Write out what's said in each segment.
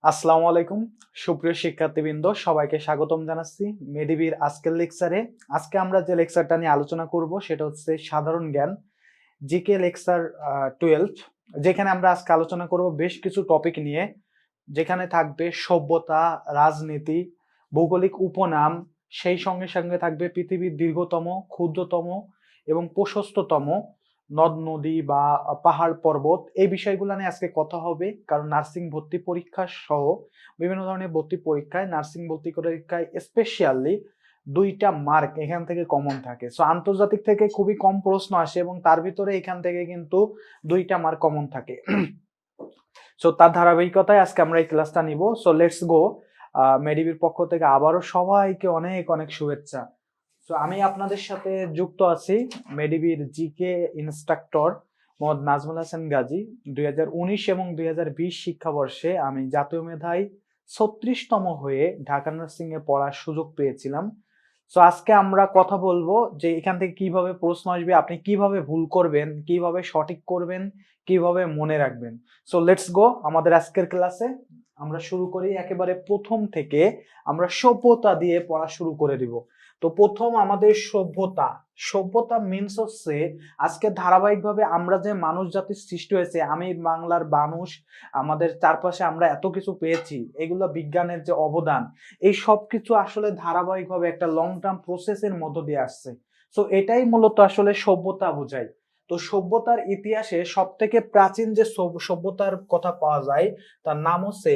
আসসালামু আলাইকুম সুপ্রিয় শিক্ষার্থীবৃন্দ, সবাইকে স্বাগতম জানাচ্ছি মেডিবির আজকের লেকচারে। আজকে আমরা যে লেকচারটা নিয়ে আলোচনা করব সেটা হচ্ছে সাধারণ জ্ঞান, জিকে লেকচার 12, যেখানে আমরা আজকে আলোচনা করব বেশ কিছু টপিক নিয়ে, যেখানে থাকবে সভ্যতা, রাজনীতি, ভৌগোলিক উপনাম, সেই সঙ্গে সঙ্গে থাকবে পৃথিবীর দীর্ঘতম, ক্ষুদ্রতম এবং প্রশস্ততম নদ নদী বা পাহাড় পর্বত, এই বিষয়গুলো নিয়ে আজকে কথা হবে। কারণ নার্সিং ভর্তি পরীক্ষা সহ বিভিন্ন ধরনের ভর্তি পরীক্ষায়, নার্সিং ভর্তি পরীক্ষায় স্পেশালি দুইটা মার্ক এখান থেকে কমন থাকে। সো আন্তর্জাতিক থেকে খুবই কম প্রশ্ন আসে এবং তার ভিতরে এখান থেকে কিন্তু দুইটা মার্ক কমন থাকে। সো তার ধারাবাহিকতায় আজকে আমরা এই ক্লাসটা নিব। So let's go. মেডিবির পক্ষ থেকে আবারও সবাইকে অনেক অনেক শুভেচ্ছা। তো আমি আপনাদের সাথে যুক্ত আছি মেডিবির জিকে ইনস্ট্রাক্টর মোহাম্মদ নাজমুল হাসান গাজী। 2019 এবং 2020 শিক্ষাবর্ষে আমি জাতীয় মেধায় 36তম হয়ে ঢাকা নার্সিং এ পড়ার সুযোগ পেয়েছিলাম। সো আজকে আমরা কথা বলবো যে এখান থেকে কিভাবে প্রশ্ন আসবে, আপনি কিভাবে ভুল করবেন, কিভাবে সঠিক করবেন, কিভাবে মনে রাখবেন। সো লেটস গো আমাদের আজকের ক্লাসে। আমরা শুরু করি একেবারে প্রথম থেকে। আমরা সভ্যতা দিয়ে পড়া শুরু করে দিব। তো প্রথম আমাদের সভ্যতা। সভ্যতা মিন্স হচ্ছে আজকে ধারাবাহিকভাবে আমরা যে মানুষ জাতির সৃষ্টি হয়েছে, আমি বাংলার মানুষ, আমাদের চারপাশে আমরা এত কিছু পেয়েছি, এগুলো বিজ্ঞানের যে অবদান, এই সব কিছু আসলে ধারাবাহিকভাবে একটা লং টার্ম প্রসেসের মধ্য দিয়ে আসছে। তো এটাই মূলত আসলে সভ্যতা বোঝায়। তো সভ্যতার ইতিহাসে সব থেকে প্রাচীন যে সভ্যতার কথা পাওয়া যায় তার নাম হচ্ছে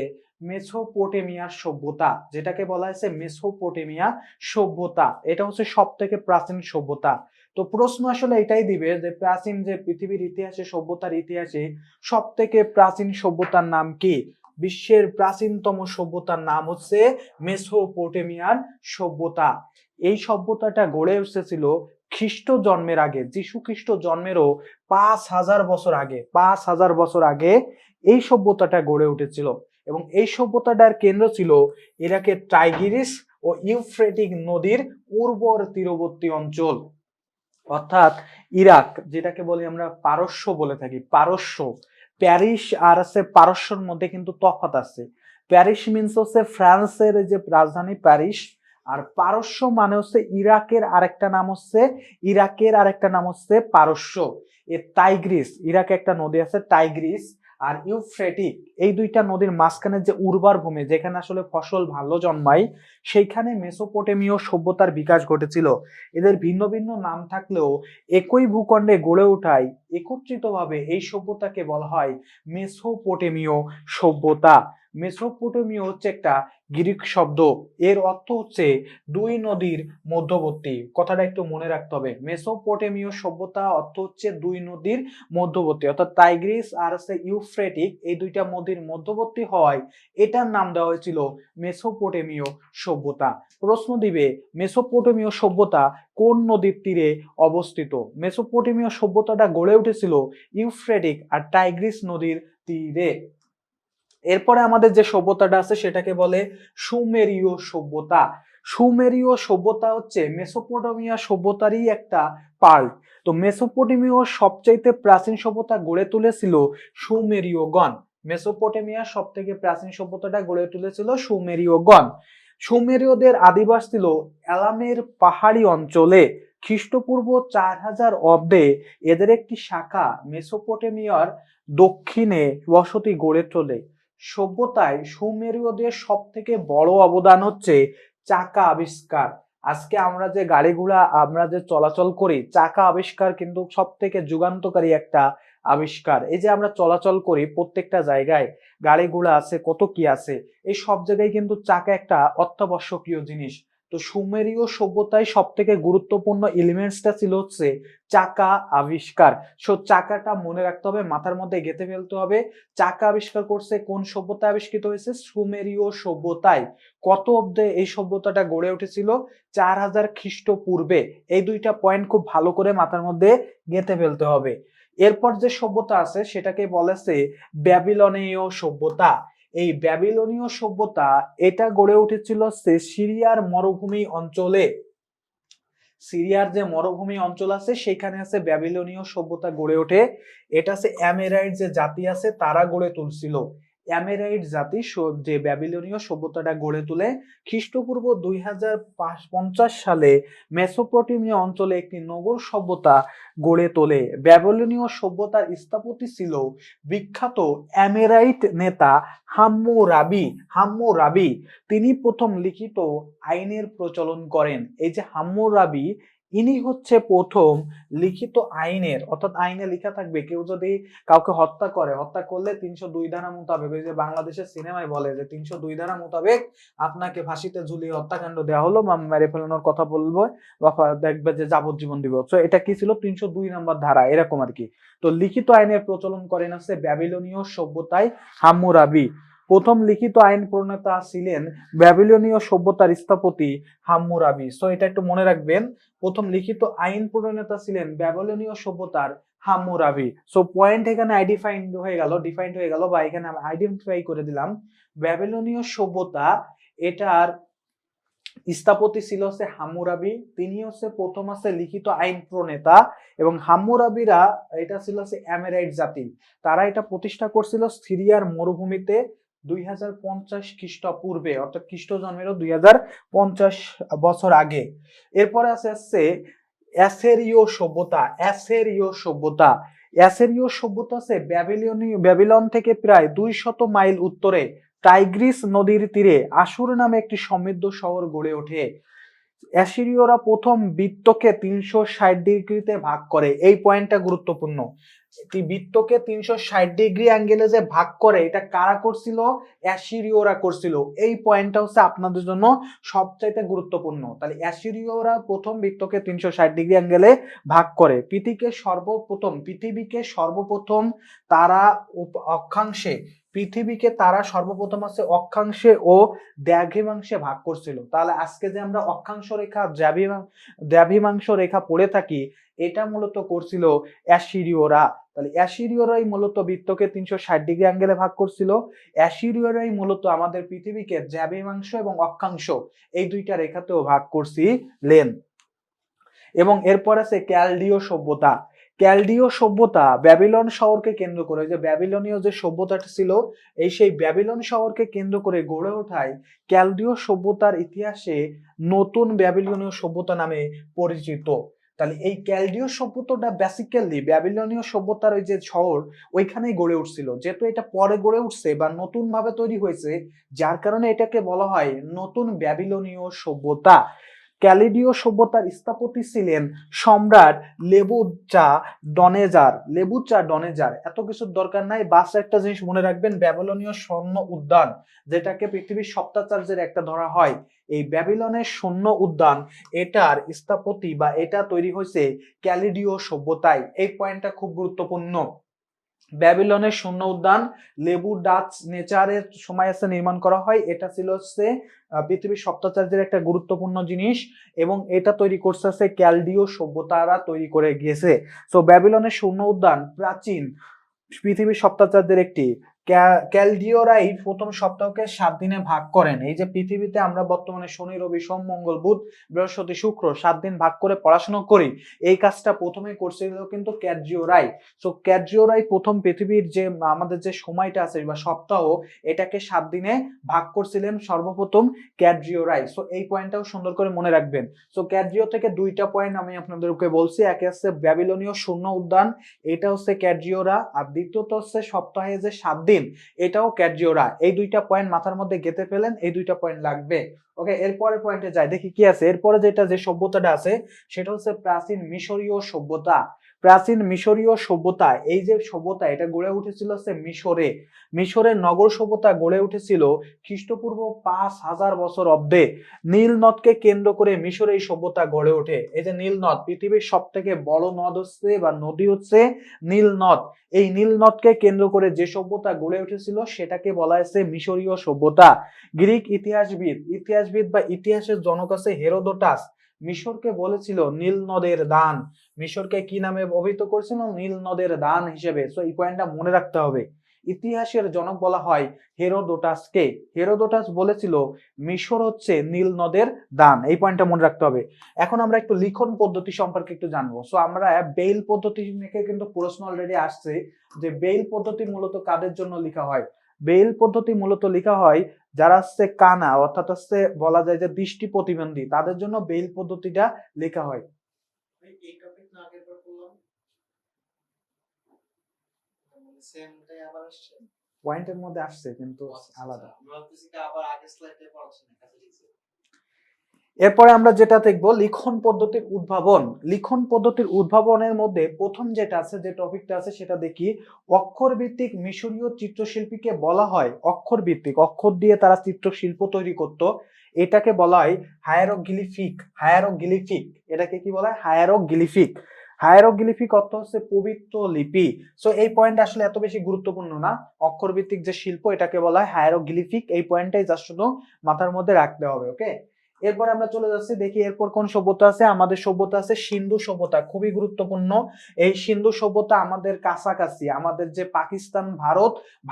মেসোপটেমিয়ার সভ্যতা, যেটাকে বলা হয়েছে মেসোপটেমিয়া সভ্যতা। এটা হচ্ছে সব থেকে প্রাচীন সভ্যতা। তো প্রশ্ন আসলে এটাই দিবে যে প্রাচীন যে পৃথিবীর ইতিহাসে, সভ্যতার ইতিহাসে সব থেকে প্রাচীন সভ্যতার নাম কি? বিশ্বের প্রাচীনতম সভ্যতার নাম হচ্ছে মেসোপটেমিয়ার সভ্যতা। এই সভ্যতাটা গড়ে উঠেছিল খ্রিস্ট জন্মের আগে, যীশু খ্রিস্ট জন্মেরও 5000 বছর আগে। 5000 বছর আগে এই সভ্যতাটা গড়ে উঠেছিল এবং এই সভ্যতাটার কেন্দ্র ছিল ইরাকের টাইগ্রিস ও ইউফ্রেটিস নদীর উর্বর তীরবর্তী অঞ্চল, অর্থাৎ ইরাক, যেটাকে বলি আমরা পারস্য বলে থাকি। পারস্য, প্যারিস আর আছে পারস্যর মধ্যে কিন্তু তফাৎ আছে। প্যারিস মিন্স হচ্ছে ফ্রান্সের যে রাজধানী প্যারিস, আর পারস্য মানে হচ্ছে ইরাকের আরেকটা নাম হচ্ছে পারস্য। এর টাইগ্রিস, ইরাকে একটা নদী আছে টাইগ্রিস, আর ইউফ্রেটিক, এই দুইটা নদীর মাঝখানে যে উর্বর ভূমি, যেখানে আসলে ফসল ভালো জন্মায়, সেইখানে মেসোপটেমীয় সভ্যতার বিকাশ ঘটেছিল। এদের ভিন্ন ভিন্ন নাম থাকলেও একই ভূখণ্ডে গড়ে ওঠায় একত্রিতভাবে এই সভ্যতাকে বলা হয় মেসোপটেমীয় সভ্যতা। মেসোপটেমীয় হচ্ছে একটা গ্রিক শব্দ, এর অর্থ হচ্ছে দুই নদীর মধ্যবর্তী। কথাটা একটু মনে রাখতে হবে। মেসোপটেমীয় সভ্যতা অর্থ হচ্ছে দুই নদীর মধ্যবর্তী, অর্থাৎ টাইগ্রিস আর ইউফ্রেটিক, এই দুইটা নদীর মধ্যবর্তী হওয়ায় এটার নাম দেওয়া হয়েছিল মেসোপটেমীয় সভ্যতা। প্রশ্ন দিবে মেসোপটেমীয় সভ্যতা কোন নদীর তীরে অবস্থিত? মেসোপটেমীয় সভ্যতাটা গড়ে উঠেছিল ইউফ্রেটিক আর টাইগ্রিস নদীর তীরে। এরপরে আমাদের যে সভ্যতাটা আছে সেটাকে বলে সুমেরীয় সভ্যতা। সুমেরীয় সভ্যতা হচ্ছে মেসোপটেমিয়া সভ্যতারই একটা পার্ট। তো মেসোপটেমীয় সবচাইতে প্রাচীন সভ্যতা গড়ে তুলেছিল সুমেরীয়গণ। মেসোপটেমিয়ার সব থেকে প্রাচীন সভ্যতাটা গড়ে তুলেছিল সুমেরীয়গণ। সুমেরীয়দের আদিবাস ছিল এলামের পাহাড়ি অঞ্চলে। খ্রিস্টপূর্ব 4000 অব্দে এদের একটি শাখা মেসোপটেমিয়ার দক্ষিণে বসতি গড়ে তোলে। সভ্যতায় সুমেরীয়দের সব থেকে বড় অবদান হচ্ছে চাকা আবিষ্কার। আজকে আমরা যে গাড়ি ঘোড়া আমরা যে চলাচল করি, চাকা আবিষ্কার কিন্তু সব থেকে যুগান্তকারী একটা আবিষ্কার। এই যে আমরা চলাচল করি প্রত্যেকটা জায়গায়, গাড়ি ঘোড়া আছে, কত কি আছে, এই সব জায়গায় কিন্তু চাকা একটা অত্যাবশ্যকীয় জিনিস। তো সুমেরীয় সভ্যতায় সব থেকে গুরুত্বপূর্ণ এলিমেন্টসটা ছিল হচ্ছে চাকা আবিষ্কার। সো চাকাটা মনে রাখতে হবে, মাথার মধ্যে গেঁথে ফেলতে হবে। চাকা আবিষ্কার করছে কোন সভ্যতায় আবিষ্কৃত হয়েছে? সুমেরীয় সভ্যতায়। কত অব্দে এই সভ্যতাটা গড়ে উঠেছিল? 4000 খ্রিস্টপূর্বে। এই দুইটা পয়েন্ট খুব ভালো করে মাথার মধ্যে গেঁথে ফেলতে হবে। এরপর যে সভ্যতা আছে সেটাকে বলেছে ব্যাবিলনীয় সভ্যতা। এই ব্যাবিলনীয় সভ্যতা এটা গড়ে উঠেছিল সিরিয়ার মরুভূমি অঞ্চলে। সিরিয়ার যে মরুভূমি অঞ্চল আছে সেখানে আছে ব্যাবিলনীয় সভ্যতা গড়ে ওঠে। এটা আছে অ্যামেরাইট যে জাতি আছে তারা গড়ে তুলছিল। অ্যামেরাইট জাতি যে ব্যাবিলনীয় সভ্যতাটা গড়ে তোলে। খ্রিস্টপূর্ব 2050 সালে মেসোপটেমিয়া অঞ্চলে একটি নগর সভ্যতা গড়ে তোলে। ব্যাবিলনীয় সভ্যতার স্থপতি ছিল বিখ্যাত অ্যামেরাইট নেতা হাম্মুরাবি। তিনি প্রথম লিখিত আইনের প্রচলন করেন। এই যে হাম্মুরাবি, ইনি হচ্ছে প্রথম লিখিত আইনের, অর্থাৎ আইনে লেখা থাকবে কেউ যদি কাউকে হত্যা করলে 302 ধারা মোতাবেক, ওই যে বাংলাদেশের সিনেমায় বলে যে 302 ধারা মোতাবেক আপনাকে ফাঁসিতে ঝুলিয়ে হত্যাকাণ্ড দেওয়া হলো, মেরে ফেলানোর কথা বলবো বা দেখবে যে যাবজ্জীবন দিব। তো এটা কি ছিল? 302 নম্বর ধারা, এরকম আর কি। তো লিখিত আইনের প্রচলন করেন আছে ব্যাবিলনীয় সভ্যতায় হাম্মুরাবি। প্রথম লিখিত আইন প্রণেতা ছিলেন ব্যাবিলনীয় সভ্যতার স্থপতি হাম্মুরাবি। সো এটা একটু মনে রাখবেন, প্রথম লিখিত আইন প্রণেতা ছিলেন ব্যাবিলনীয় সভ্যতার হাম্মুরাবি। সো পয়েন্ট এখানে ডিফাইন্ড হয়ে গেল বা এখানে আমি আইডেন্টিফাই করে দিলাম ব্যাবিলনীয় সভ্যতা, এটার স্থপতি ছিল হচ্ছে হাম্মুরাবি। তিনি হচ্ছে প্রথম আছে লিখিত আইন প্রণেতা, এবং হাম্মুরাবিরা এটা ছিল হচ্ছে অ্যামেরাইট জাতি। তারা এটা প্রতিষ্ঠা করছিল সিরিয়ার মরুভূমিতে 2050 খ্রিস্টপূর্বে, অর্থাৎ খ্রিস্ট জন্মেরও 2050 বছর আগে। এরপরে আছে অ্যাসেরীয় সভ্যতা আছে ব্যাবিলন থেকে প্রায় 200 মাইল উত্তরে টাইগ্রিস নদীর তীরে আসুর নামে একটি সমৃদ্ধ শহর গড়ে ওঠে। অ্যাসিরীয়রা প্রথম বৃত্তকে 360 ডিগ্রিতে ভাগ করে। এই পয়েন্টটা গুরুত্বপূর্ণ। বৃত্তকে 360 ডিগ্রি অ্যাঙ্গেলে যে ভাগ করে, এটা কারা করছিল? অ্যাসিরীয়রা করছিল। এই পয়েন্টটা হচ্ছে আপনাদের জন্য সবচাইতে গুরুত্বপূর্ণ। তাহলে অ্যাসিরীয়রা প্রথম বৃত্তকে 360 ডিগ্রি অ্যাঙ্গেলে ভাগ করে। পৃথিবীকে সর্বপ্রথম তারা সর্বপ্রথম আছে অক্ষাংশে ও দ্রাঘিমাংশে ভাগ করছিল। তাহলে আজকে যে আমরা অক্ষাংশ রেখা, দ্রাঘিমাংশ রেখা পড়ে থাকি, এটা মূলত করছিল অ্যাসিরীয়রা। তাহলে অ্যাসিরীয়রাই মূলত বৃত্তকে 360 ডিগ্রি অ্যাঙ্গেলে ভাগ করছিল। অ্যাসিরীয়রাই মূলত আমাদের পৃথিবীকে দ্রাঘিমাংশ এবং অক্ষাংশ এই দুইটা রেখাতেও ভাগ করছিলেন। এবং এরপর আছে ক্যালডীয় সভ্যতা ব্যাবিলন শহরকে কেন্দ্র করে, যে ব্যাবিলনীয় যে সভ্যতাটা ছিল, সেই ব্যাবিলন শহরকে কেন্দ্র করে গড়ে ওঠায় ক্যালডীয় সভ্যতার ইতিহাসে নতুন ব্যাবিলনীয় সভ্যতা নামে পরিচিত। তাহলে এই ক্যালডীয় সভ্যতাটা বেসিক্যালি ব্যাবিলনীয় সভ্যতার ওই যে শহর, ওইখানেই গড়ে উঠছিল। যেহেতু এটা পরে গড়ে উঠছে বা নতুন ভাবে তৈরি হয়েছে, যার কারণে এটাকে বলা হয় নতুন ব্যাবিলনীয় সভ্যতা। ক্যালিডীয় সভ্যতার স্থপতি ছিলেন সম্রাট লেবুচা ডনেজার। এত কিছুর দরকার নাই, বাস একটা জিনিস মনে রাখবেন, ব্যাবিলনীয় স্বর্ণ উদ্যান, যেটাকে পৃথিবীর সপ্তাচার্যের একটা ধরা হয়, এই ব্যাবিলনের স্বর্ণ উদ্যান, এটার স্থপতি বা এটা তৈরি হয়েছে ক্যালিডীয় সভ্যতায়। এই পয়েন্টটা খুব গুরুত্বপূর্ণ। ব্যাবিলনের শূন্য উদ্যান নেচারের সময় নির্মাণ করা হয়। এটা ছিল হচ্ছে পৃথিবীর সপ্তাচার্যের একটা গুরুত্বপূর্ণ জিনিস, এবং এটা তৈরি করছে ক্যালডীয় সভ্যতারা তৈরি করে গিয়েছে। সো ব্যাবিলনের শূন্য উদ্যান প্রাচীন পৃথিবীর সপ্তাচার্যের একটি। ক্যালডীয়রাই প্রথম সপ্তাহকে 7 দিনে ভাগ করেন। এই যে পৃথিবীতে আমরা বর্তমানে শনি, রবি, সোম, মঙ্গল, বুধ, বৃহস্পতি, শুক্র 7 দিন ভাগ করে পড়াশোনা করি, এই কাজটা প্রথমে করছিল কিন্তু ক্যালডীয়রাই। সো ক্যালডীয়রাই প্রথম পৃথিবীর যে আমাদের যে সময়টা আছে বা সপ্তাহ, এটাকে 7 দিনে ভাগ করছিলেন সর্বপ্রথম ক্যালডীয়রাই। সো এই পয়েন্টটাও সুন্দর করে মনে রাখবেন। সো ক্যালডীয় থেকে দুইটা পয়েন্ট আমি আপনাদেরকে বলছি, একে হচ্ছে ব্যাবিলনীয় শূন্য উদ্যান, এটা হচ্ছে ক্যালডীয়রা, আর দ্বিতীয়ত হচ্ছে সপ্তাহে যে 7 দিন, এটাও ক্যালডীয়রা। এই দুইটা পয়েন্ট মাথার মধ্যে গেঁথে ফেলেন, এই দুইটা পয়েন্ট লাগবে। ওকে, এরপরের পয়েন্টে যাই, দেখি কি আছে। এরপরে যে সভ্যতাটা আছে সেটা হচ্ছে প্রাচীন মিশরীয় সভ্যতা। এই যে সভ্যতা, এটা গড়ে উঠেছিল হচ্ছে মিশরের নগর সভ্যতা গড়ে উঠেছিল খ্রিস্টপূর্ব 5000 বছর অব্দে। নীল নদকে কেন্দ্র করে মিশরে এই সভ্যতা গড়ে ওঠে। এই যে নীল নদ, পৃথিবীর সব থেকে বড় নদ হচ্ছে বা নদী হচ্ছে নীল নদ। এই নীল নদকে কেন্দ্র করে যে সভ্যতা গড়ে উঠেছিল সেটাকে বলা হয়েছে মিশরীয় সভ্যতা। গ্রিক ইতিহাসবিদ বা ইতিহাসের জনক আছে হেরোদোটাস, মিশরকে বলেছিল নীল নদের দান। মিশরকে কি নামে অভিহিত করেছিল? নীল নদের দান হিসেবে। সো এই পয়েন্টটা মনে রাখতে হবে। ইতিহাসের জনক বলা হয় হেরোদোটাসকে। হেরোদোটাস বলেছিল মিশর হচ্ছে নীল নদের দান। এই পয়েন্টটা মনে রাখতে হবে। এখন আমরা একটু লিখন পদ্ধতি সম্পর্কে একটু জানবো। সো আমরা বেইল পদ্ধতি থেকে কিন্তু প্রশ্ন অলরেডি আসছে যে বেইল পদ্ধতি মূলত কাদের জন্য লেখা হয়। ব্রেইল পদ্ধতি মূলত লেখা হয় যারা হচ্ছে কানা অর্থাৎ হচ্ছে বলা যায় যে দৃষ্টি প্রতিবন্ধী তাদের জন্য ব্রেইল পদ্ধতিটা লেখা হয়। এই টপিক না আগের বার বললাম সেমটাই আবার আসছে, পয়েন্টের মধ্যে আসছে কিন্তু আলাদা। আমরা ভাবতেছি আবার আগের স্লাইডে পড়াচ্ছি না কাছে লিখছি। এরপরে আমরা যেটা দেখবো লিখন পদ্ধতির উদ্ভাবন। লিখন পদ্ধতির উদ্ভাবনের মধ্যে প্রথম যেটা আছে, যে টপিকটা আছে সেটা দেখি। অক্ষর ভিত্তিক মিশরীয় চিত্রশিল্পীকে বলা হয় অক্ষর ভিত্তিক, অক্ষর দিয়ে তারা চিত্রশিল্প তৈরি করত, এটাকে বলা হয় হায়ারোগ্লিফিক। হায়ারোগ্লিফিক এটাকে কি বলা হয়? হায়ারোগ্লিফিক। হায়ারোগ্লিফিক অর্থ হচ্ছে পবিত্র লিপি। সো এই পয়েন্ট আসলে এত বেশি গুরুত্বপূর্ণ না। অক্ষর ভিত্তিক যে শিল্প এটাকে বলা হয় হায়ারোগ্লিফিক। এই পয়েন্টটাই জাস্ট শুধু মাথার মধ্যে রাখতে হবে। ওকে, এরপর আমরা চলে যাচ্ছি, দেখি এরপর কোন সভ্যতা আছে। আমাদের সভ্যতা আছে সিন্ধু সভ্যতা, খুবই গুরুত্বপূর্ণ। এই সিন্ধু সভ্যতা আমাদের কাছাকাছি, আমাদের যে পাকিস্তান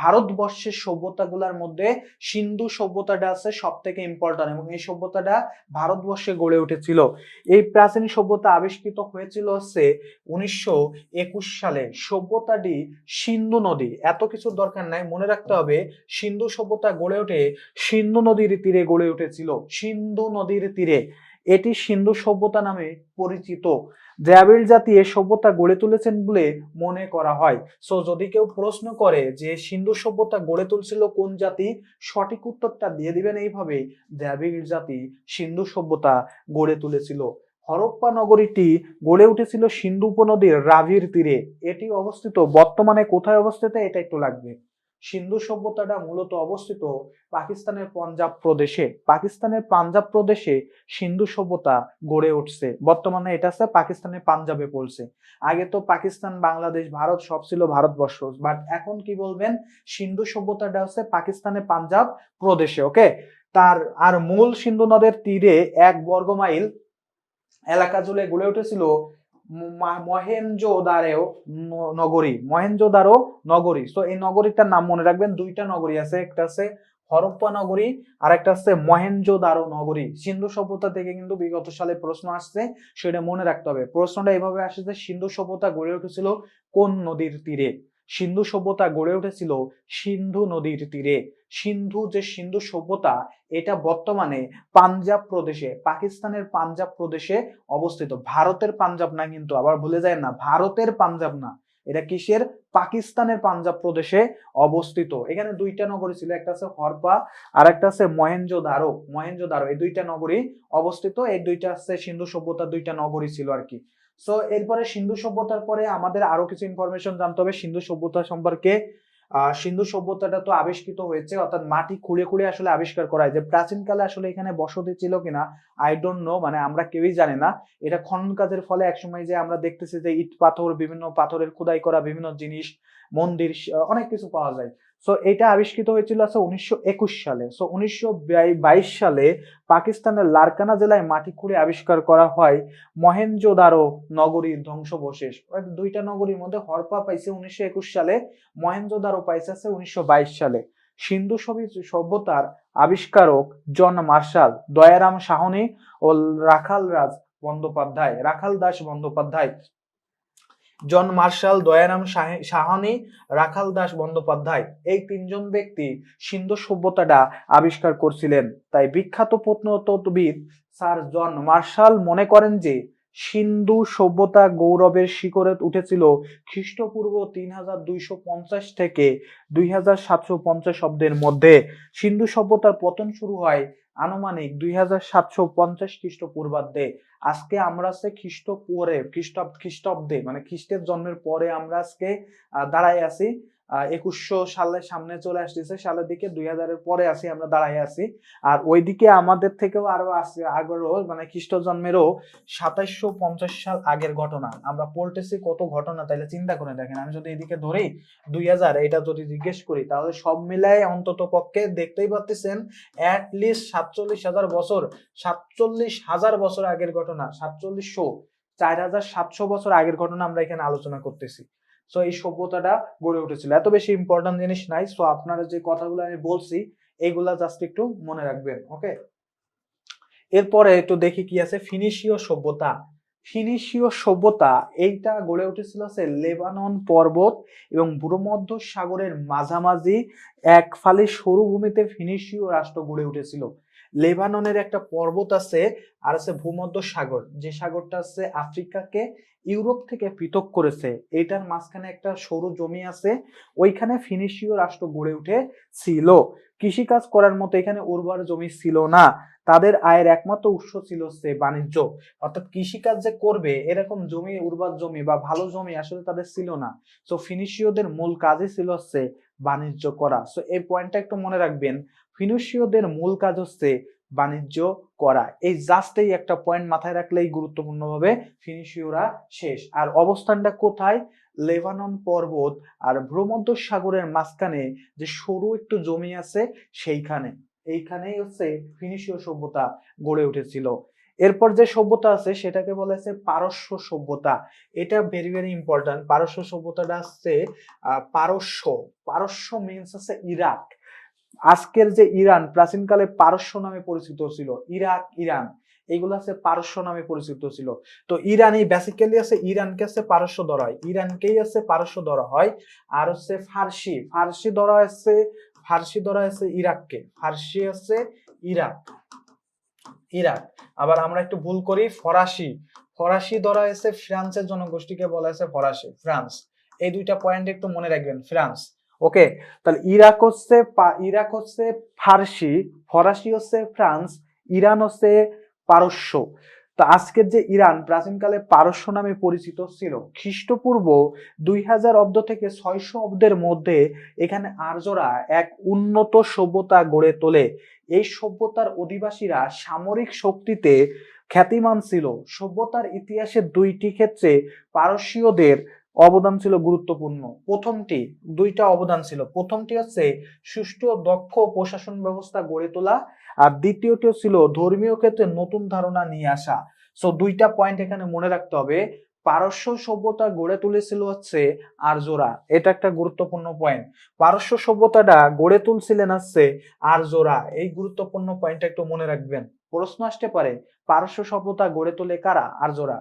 ভারতবর্ষের সভ্যতাগুলোর মধ্যে সিন্ধু সভ্যতাটা আছে সব থেকে ইম্পর্টেন্ট, এবং এই সভ্যতাটা ভারতবর্ষে গড়ে উঠেছিল। এই প্রাচীন সভ্যতা আবিষ্কৃত হয়েছিল হচ্ছে 1921 সালে। সভ্যতাটি সিন্ধু নদী, এত কিছু দরকার নাই, মনে রাখতে হবে সিন্ধু সভ্যতা গড়ে ওঠে সিন্ধু নদীর তীরে গড়ে উঠেছিল। সিন্ধু নদীর তীরে, এটি সিন্ধু সভ্যতা নামে পরিচিত। দ্রাবিড় জাতি এই সভ্যতা গড়ে তুলেছেন বলে মনে করা হয়। সো যদি কেউ প্রশ্ন করে যে সিন্ধু সভ্যতা গড়ে তুলছিল কোন জাতি, সঠিক উত্তরটা দিয়ে দিবেন এইভাবে, দ্রাবিড় জাতি সিন্ধু সভ্যতা গড়ে তুলেছিল। হরপ্পা নগরীটি গড়ে উঠেছিল সিন্ধু উপনদীর রাভির তীরে। এটি অবস্থিত বর্তমানে কোথায় অবস্থিত এটা একটু লাগবে। সিন্ধু সভ্যতাটা মূলত অবস্থিত পাকিস্তানের পাঞ্জাব প্রদেশে। পাকিস্তানের পাঞ্জাব প্রদেশে সিন্ধু সভ্যতা গড়ে উঠছে। বর্তমানে এটা আছে পাকিস্তানের পাঞ্জাবে পড়ছে। আগে তো পাকিস্তান, বাংলাদেশ, ভারত সব ছিল ভারতবর্ষ, বাট এখন কি বলবেন, সিন্ধু সভ্যতাটা হচ্ছে পাকিস্তানের পাঞ্জাব প্রদেশে। ওকে, তার আর মূল সিন্ধু নদের তীরে 1 বর্গ মাইল এলাকা জুড়ে গড়ে উঠেছিল মহেঞ্জোদারো নগরী। মহেঞ্জোদারো নগরী। তো এই নগরীটার নাম মনে রাখবেন, দুইটা নগরী আছে, একটা আছে হরপ্পা নগরী আর একটা আছে মহেঞ্জোদারো নগরী। সিন্ধু সভ্যতা থেকে কিন্তু বিগত সালে প্রশ্ন আসছে, সেটা মনে রাখতে হবে। প্রশ্নটা এভাবে আসে যে সিন্ধু সভ্যতা গড়ে উঠেছিল কোন নদীর তীরে? সিন্ধু সভ্যতা গড়ে উঠেছিল সিন্ধু নদীর তীরে। সিন্ধু সভ্যতা এটা বর্তমানে পাঞ্জাব প্রদেশে, পাকিস্তানের পাঞ্জাব প্রদেশে অবস্থিত। ভারতের পাঞ্জাব না কিন্তু, আবার ভুলে যায় না, ভারতের পাঞ্জাব না, এটা কিসের? পাকিস্তানের পাঞ্জাব প্রদেশে অবস্থিত। এখানে দুইটা নগরী ছিল, একটা আছে হরপা আর একটা আছে মহেঞ্জোদারো। মহেঞ্জোদারো এই দুইটা নগরী অবস্থিত। এই দুইটা আছে সিন্ধু সভ্যতার দুইটা নগরী ছিল আর কি। সো এরপরে সিন্ধু সভ্যতার পরে আমাদের আরো কিছু ইনফরমেশন জানতে হবে সিন্ধু সভ্যতা সম্পর্কে। সিন্ধু সভ্যতাটা তো আবিষ্কৃত হয়েছে, অর্থাৎ মাটি খুঁড়ে খুঁড়ে আসলে আবিষ্কার করা হয়। যে প্রাচীনকালে আসলে এখানে বসতি ছিল কিনা আই ডোন্ট নো, মানে আমরা কেউই জানি না। এটা খনন কাজের ফলে একসময় যে আমরা দেখতেছি যে ইট পাথর, বিভিন্ন পাথরের খোদাই করা বিভিন্ন জিনিস, মন্দির, অনেক কিছু পাওয়া যায়। সো এটা আবিষ্কৃত হয়েছিল 1921 সালে। সো 1922 সালে পাকিস্তানের লারকানা জেলায় মাটি খুঁড়ে আবিষ্কার করা হয় মহেঞ্জোদারো নগরীর ধ্বংসাবশেষ। দুইটা নগরীর মধ্যে হরপা পাইছে 1921 সালে, মহেঞ্জোদারো পাইছে 1922 সালে। সিন্ধু সভ্যতার আবিষ্কারক জন মার্শাল, দয়ারাম সাহনী ও রাখাল দাস বন্দ্যোপাধ্যায়। জন মার্শাল, দয়ারাম সাহানি, রাখাল দাস বন্দ্যোপাধ্যায়, এই তিনজন ব্যক্তি সিন্ধু সভ্যতাটা আবিষ্কার করছিলেন। তাই বিখ্যাত প্রত্নতত্ত্ববিদ স্যার জন মার্শাল মনে করেন যে সিন্ধু সভ্যতা গৌরবের শিখরে উঠেছিল খ্রিস্টপূর্ব 3250 থেকে 2750 অব্দের মধ্যে। সিন্ধু সভ্যতার পতন শুরু হয় আনুমানিক 2750 খ্রিস্টপূর্বাব্দে। আজকে আমরা আজকে খ্রিস্টাব্দে মানে খ্রিস্টের জন্মের পরে আমরা আজকে দাঁড়াই আছি 2100 সালের সামনে চলে আসতেছে, সালের দিকে 2000-এর পরে আছি আমরা দাঁড়াই আছি। আর ওইদিকে আমাদের থেকেও আরো আছে আগেরও, মানে খ্রিস্ট জন্মেরও 2750 সাল আগের ঘটনা আমরা পড়তেছি। কত ঘটনা তাইলে চিন্তা করে দেখেন। আমি যদি এদিকে ধরি 2000, এটা যদি জিজ্ঞেস করি তাহলে সব মিলাই অন্তত পক্ষে দেখতেই পাচ্ছেন অ্যাটলিস্ট 47,000 বছর, 47,000 বছর আগের ঘটনা, 4700 বছর আগের ঘটনা আমরা এখানে আলোচনা করতেছি। সো এই সভ্যতাটা গড়ে উঠেছিল। এত বেশি ইম্পর্টেন্ট জিনিস নাই। সো আপনারা যে কথাগুলো আমি বলছি এইগুলা জাস্ট একটু মনে রাখবেন। ওকে, এরপরে একটু দেখি কি আছে। ফিনিশীয় সভ্যতা। ফিনিশীয় সভ্যতা এইটা গড়ে উঠেছিল হচ্ছে লেবানন পর্বত এবং ভূমধ্য সাগরের মাঝামাঝি এক ফালি সরু ভূমিতে ফিনিশীয় রাষ্ট্র গড়ে উঠেছিল। লেবাননের একটা পর্বত আছে আর আছে ভূমধ্য সাগর, যে সাগরটা আছে আফ্রিকাকে ইউরোপ থেকে পৃথক করেছে, এটার মাঝখানে একটা সরু জমি আছে, ওইখানে ফিনিশীয় রাষ্ট্র গড়ে উঠেছিল। কৃষিকাজ করার মতো এখানে উর্বর জমি ছিল না, তাদের আয়ের একমাত্র উৎস ছিল হচ্ছে বাণিজ্য। অর্থাৎ কৃষিকাজ যে করবে এরকম জমি, উর্বর জমি বা ভালো জমি আসলে তাদের ছিল না। তো ফিনিশীয়দের মূল কাজই ছিল হচ্ছে বাণিজ্য করা। সো এই পয়েন্টটা একটু মনে রাখবেন, ফিনিশীয়দের মূল কাজ হচ্ছে বাণিজ্য করা। এই জাস্ট এই একটা পয়েন্ট মাথায় রাখলেই গুরুত্বপূর্ণভাবে ফিনিশীয়রা শেষ। আর অবস্থানটা কোথায়? লেবানন পর্বত আর ভূমধ্য সাগরের মাঝখানে যে সরু একটু জমি আছে সেইখানে, এইখানেই হচ্ছে ফিনিশীয় সভ্যতা গড়ে উঠেছিল। এরপর যে সভ্যতা আছে সেটাকে বলা হচ্ছে পারস্য সভ্যতা। এটা ভেরি ভেরি ইম্পর্টেন্ট। পারস্য সভ্যতাটা হচ্ছে পারস্য, পারস্য মিন্স হচ্ছে ইরাক। আজকের যে ইরান প্রাচীনকালে পারস্য নামে পরিচিত ছিল, ইরাক, ইরান, এইগুলো আছে পারস্য নামে পরিচিত ছিল। তো ইরানি বেসিক্যালি আছে, ইরানকে আছে পারস্য ধরা হয়, ইরানকেই আছে পারস্য ধরা হয়। আর হচ্ছে ফার্সি, ফার্সি ধরা আছে, ফার্সি ধরা আছে ইরাককে, ফার্সি আছে ইরাক, ইরাক। আবার আমরা একটু ভুল করি, ফরাসি, ফরাসি ধরা হয়েছে ফ্রান্সের জনগোষ্ঠীকে বলা হয়েছে ফরাসি, ফ্রান্স। এই দুইটা পয়েন্ট একটু মনে রাখবেন, ফ্রান্স। ওকে, তাহলে ইরাক হচ্ছে ইরাক হচ্ছে ফার্সি, ফরাসি হচ্ছে ফ্রান্স, ইরান হচ্ছে পারস্য। তো আজকের যে ইরান প্রাচীনকালে পারস্য নামে পরিচিত ছিল। খ্রিস্টপূর্ব 2000 অব্দ থেকে 600 অব্দের মধ্যে এখানে আর্যরা এক উন্নত সভ্যতা গড়ে তোলে। এই সভ্যতার অধিবাসীরা সামরিক শক্তিতে খ্যাতিমান ছিল। সভ্যতার ইতিহাসে দুইটি ক্ষেত্রে পারস্যদের অবদান ছিল গুরুত্বপূর্ণ। প্রথমটি, দুইটা অবদান ছিল, প্রথমটি হচ্ছে সুষ্ঠু ও দক্ষ প্রশাসন ব্যবস্থা গড়ে তোলা, আর দ্বিতীয়টি ছিল ধর্মীয় ক্ষেত্রে নতুন ধারণা নিয়ে আসা। সো দুইটা পয়েন্ট এখানে মনে রাখতে হবে। পারস্য সভ্যতা গড়ে তুলেছিল হচ্ছে আর্যরা, এটা একটা গুরুত্বপূর্ণ পয়েন্ট। পারস্য সভ্যতাটা গড়ে তুলছিলেন হচ্ছে আর্যরা, এই গুরুত্বপূর্ণ পয়েন্টটা একটু মনে রাখবেন। প্রশ্ন আসতে পারে পারস্য সভ্যতা গড়ে তোলে কারা? আর্যরা।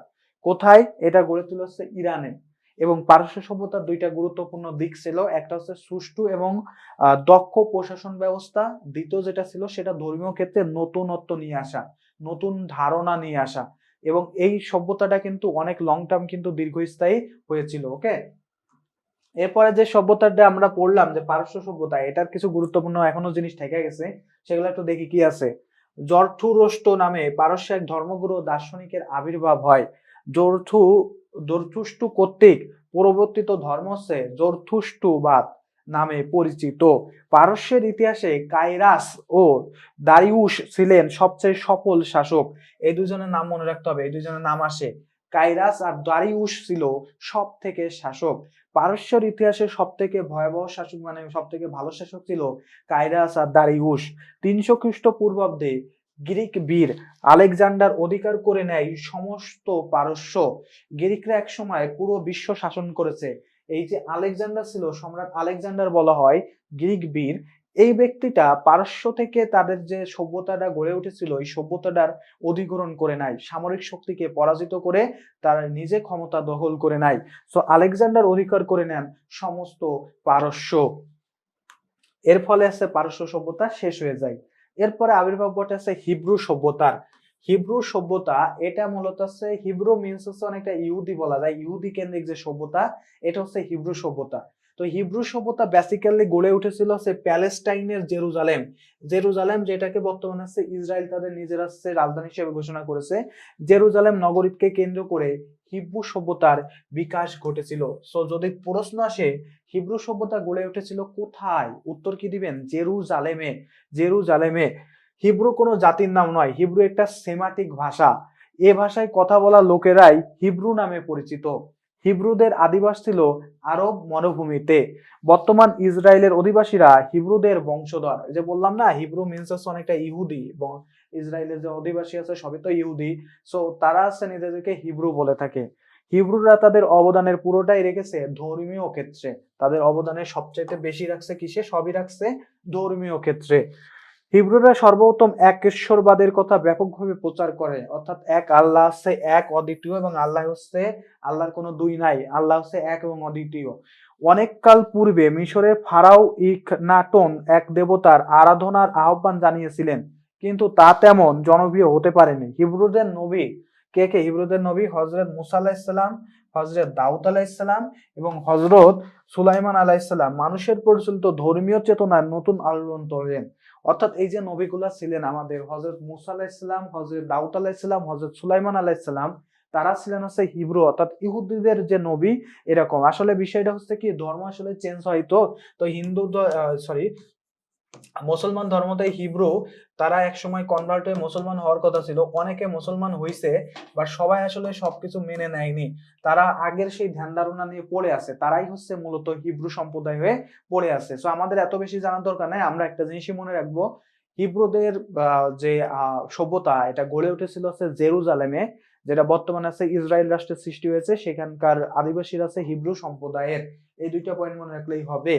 কোথায়? এটা গড়ে তুলে হচ্ছে ইরানে। এবং পারস্য সভ্যতার দুইটা গুরুত্বপূর্ণ দিক ছিল, একটা হচ্ছে সুষ্ঠু এবং দক্ষ প্রশাসন ব্যবস্থা, দ্বিতীয় যেটা ছিল সেটা ধর্মীয় ক্ষেত্রে নতুনত্ব নিয়ে আসা, নতুন ধারণা নিয়ে আসা। এবং এই সভ্যতাটা কিন্তু অনেক লং টার্ম কিন্তু দীর্ঘস্থায়ী হয়েছিল। ওকে, এরপরে যে সভ্যতাটা আমরা পড়লাম যে পারস্য সভ্যতা, এটার কিছু গুরুত্বপূর্ণ এখনো জিনিস থেকে গেছে, সেগুলো একটু দেখি কি আছে। জরথুস্ট্র নামে পারস্য এক ধর্মগুরু দার্শনিকের আবির্ভাব হয়। জরথুস্ট্র কর্তৃক পরবর্তিত ধর্ম হচ্ছে জরথুস্ট্রবাদ নামে পরিচিত। পারস্যের ইতিহাসে কাইরাস ও দারিউস ছিলেন সবচেয়ে সফল শাসক। এই দুজনের নাম মনে রাখতে হবে, এই দুজনের নাম আসে, কাইরাস আর দারিউস ছিল সব থেকে শাসক। পারস্যের ইতিহাসে সব থেকে ভয়াবহ শাসক মানে সব থেকে ভালো শাসক ছিল কাইরাস আর দারিউস। 300 খ্রিস্টপূর্বাব্দে গ্রিক বীর আলেকজান্ডার অধিকার করে নেয় সমস্ত পারস্য। গ্রিকরা একসময় পুরো বিশ্ব শাসন করেছে। এই যে আলেকজান্ডার ছিল, সম্রাট আলেকজান্ডার বলা হয় গ্রিক বীর, এই ব্যক্তিটা পারস্য থেকে তাদের যে সভ্যতাটা গড়ে উঠেছিল এই সভ্যতাটার অধিগ্রহণ করে নেয়, সামরিক শক্তিকে পরাজিত করে তারা নিজে ক্ষমতা দখল করে নেয়। সো আলেকজান্ডার অধিকার করে নেন সমস্ত পারস্য। এর ফলে আছে পারস্য সভ্যতা শেষ হয়ে যায়। এরপরে আবির্ভাব ঘটে আছে হিব্রু সভ্যতার। হিব্রু সভ্যতা এটা মূলত হচ্ছে, হিব্রু মিন্স হচ্ছে অনেকটা ইহুদি বলা যায়, ইহুদি কেন্দ্রিক যে সভ্যতা, এটা হচ্ছে হিব্রু সভ্যতা। তো হিব্রু সভ্যতা বেসিক্যালি গড়ে উঠেছিল হচ্ছে প্যালেস্টাইনের জেরুজালেম, জেরুজালেম যেটাকে বর্তমানে হচ্ছে ইসরায়েল তাদের নিজেরা হচ্ছে রাজধানী হিসেবে ঘোষণা করেছে। জেরুজালেম নগরীকে কেন্দ্র করে হিব্রু সভ্যতার বিকাশ ঘটেছিল। সো যদি প্রশ্ন আসে হিব্রু সভ্যতা গড়ে উঠেছিল কোথায়, উত্তর কি দিবেন? জেরুজালেমে, জেরুজালেমে। হিব্রু কোনো জাতির নাম নয়, হিব্রু একটা সেমাটিক ভাষা, এ ভাষায় কথা বলা লোকেরাই হিব্রু নামে পরিচিত। হিব্রুদের আদিবাস ছিল আরব মরুভূমিতে। বর্তমান ইসরায়েলের অধিবাসীরা হিব্রুদের বংশধর। যে বললাম না হিব্রু মিন্স হচ্ছে অনেকটা ইহুদি, ইসরায়েলের যে অধিবাসী আছে সবই তো ইহুদি। সো তারা হচ্ছে নিজেদেরকে হিব্রু বলে থাকে। হিব্রুরা তাদের অবদানের পুরোটাই রেখেছে ধর্মীয় ক্ষেত্রে, তাদের অবদানের সবচাইতে বেশি রাখছে কিসে? সবই রাখছে ধর্মীয় ক্ষেত্রে। হিব্রুরা সর্বপ্রথম একেশ্বরবাদের কথা ব্যাপকভাবে প্রচার করে, অর্থাৎ এক আল্লাহ আছে, এক অদ্বিতীয়, এবং আল্লাহ হচ্ছে, আল্লাহর কোনো দুই নাই, আল্লাহ হচ্ছে এক এবং অদ্বিতীয়। অনেক কাল পূর্বে মিশরের ফারাও ইখনাটন এক দেবতার আরাধনার আহ্বান জানিয়েছিলেন, কিন্তু তা তেমন জনপ্রিয় হতে পারেনি। হিব্রুদের নবী কে কে? হিব্রুদের নবী হজরত মুসা আলাইহিসসালাম, হজরত দাউদ আলাইহিসসালাম এবং হজরত সুলাইমান আলাইহিসসালাম মানুষের প্রচলিত ধর্মীয় চেতনার নতুন আলোড়ন তোলেন। অর্থাৎ এই যে নবীগুলা ছিলেন আমাদের, হজরত মুসা আলাইহিসসালাম, হজরত দাউদ আলাইহিসসালাম, হজরত সুলাইমান আলাইহিসসালাম, তারা ছিলেন হচ্ছে হিব্রু, অর্থাৎ ইহুদিদের যে নবী। এরকম আসলে বিষয়টা হচ্ছে কি, ধর্ম আসলে চেঞ্জ হয়, তো তো হিন্দু, সরি, মুসলমান ধর্মতে হিব্রু, তারা একসময় কনভার্ট হয়ে মুসলমান হওয়ার কথা ছিল, অনেকে মুসলমান হইছে, বা সবাই আসলে সবকিছু মেনে নেয়নি। তারা আগের সেই ধ্যান ধারণা নিয়ে পড়ে আছে, তারাই হচ্ছে মূলত হিব্রু সম্প্রদায় হয়ে পড়ে আছে। সো আমাদের এত বেশি জানার দরকার নাই, আমরা একটা জিনিসই মনে রাখবো, হিব্রুদের যে সভ্যতা, এটা গড়ে উঠেছিল হচ্ছে জেরুজালেমে, যেটা বর্তমানে আছে ইসরায়েল রাষ্ট্রের সৃষ্টি হয়েছে, সেখানকার আদিবাসীরা আছে হিব্রু সম্প্রদায়ের। এই দুইটা পয়েন্ট মনে রাখলেই হবে।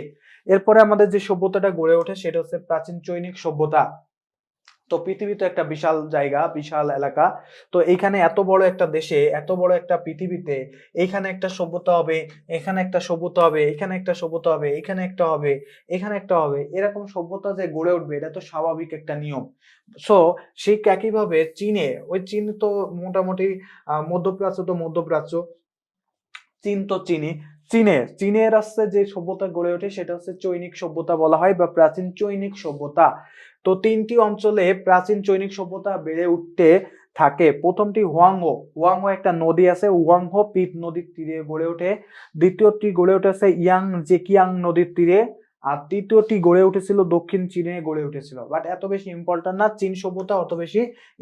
এরপরে আমাদের যে সভ্যতাটা গড়ে ওঠে সেটা হচ্ছে প্রাচীন চৈনিক সভ্যতা। তো পৃথিবী তো একটা বিশাল জায়গা, বিশাল এলাকা। তো এইখানে এত বড় একটা দেশে, এত বড় একটা পৃথিবীতে, এইখানে একটা সভ্যতা হবে, এখানে একটা সভ্যতা হবে, এখানে একটা সভ্যতা হবে, এখানে একটা হবে, এখানে একটা হবে, এরকম সভ্যতা যে গড়ে উঠবে এটা তো স্বাভাবিক একটা নিয়ম। সো সেই একইভাবে চীনে, ওই চীন তো মোটামুটি মধ্যপ্রাচ্য, তো মধ্যপ্রাচ্য, চীন তো চীনের আসছে যে সভ্যতা গড়ে ওঠে সেটা হচ্ছে চৈনিক সভ্যতা বলা হয়, বা প্রাচীন চৈনিক সভ্যতা। তো তিনটি অঞ্চলে প্রাচীন চৈনিক সভ্যতা বেড়ে উঠতে থাকে। প্রথমটি হুয়াংহো একটা নদী আছে, হুয়াংহো পিট নদীর তীরে গড়ে ওঠে। দ্বিতীয়টি গড়ে উঠেছে ইয়াং জেকিয়াং নদীর তীরে। আর তৃতীয়টি গড়ে উঠেছিল দক্ষিণ চীনে গড়ে উঠেছিল, বাট এত বেশি ইম্পর্টেন্ট না, চীন সভ্যতা অত বেশি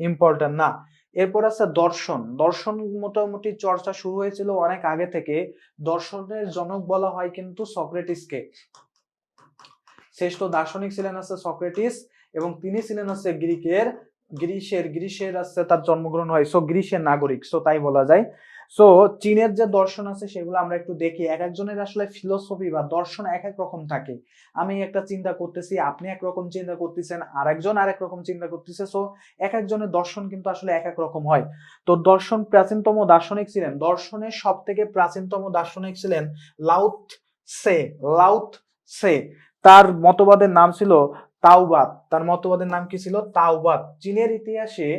ইম্পর্টেন্ট না। এরপর আছে দর্শন মোটামুটি চর্চা শুরু হয়েছিল অনেক আগে থেকে। দর্শনের জনক বলা হয় কিন্তু সক্রেটিসকে। শ্রেষ্ঠ দার্শনিক ছিলেন আছে সক্রেটিস, এবং তিনি ছিলেন হচ্ছে গ্রিসের আছে তার জন্মগ্রহণ হয়, সো গ্রিসের নাগরিক, সো তাই বলা যায়। সো চীনের যে দর্শন আছে সেগুলো আমরা একটু দেখি। এক একজনের আসলে ফিলোসফি বা দর্শন এক এক রকম থাকে। আমি একটা চিন্তা করতেছি, আপনি একরকম চিন্তা করতেছেন, আরেকজন আরেক রকম চিন্তা করতেছে। সো এক একজনের দর্শন কিন্তু আসলে এক এক রকম হয়। তো প্রাচীনতম দার্শনিক ছিলেন, দর্শনের সব থেকে প্রাচীনতম দার্শনিক ছিলেন লাউত সে। তার মতবাদের নাম ছিল তাওবাদ। তার মতবাদের নাম কি ছিল? তাওবাদ। চীনের ইতিহাসে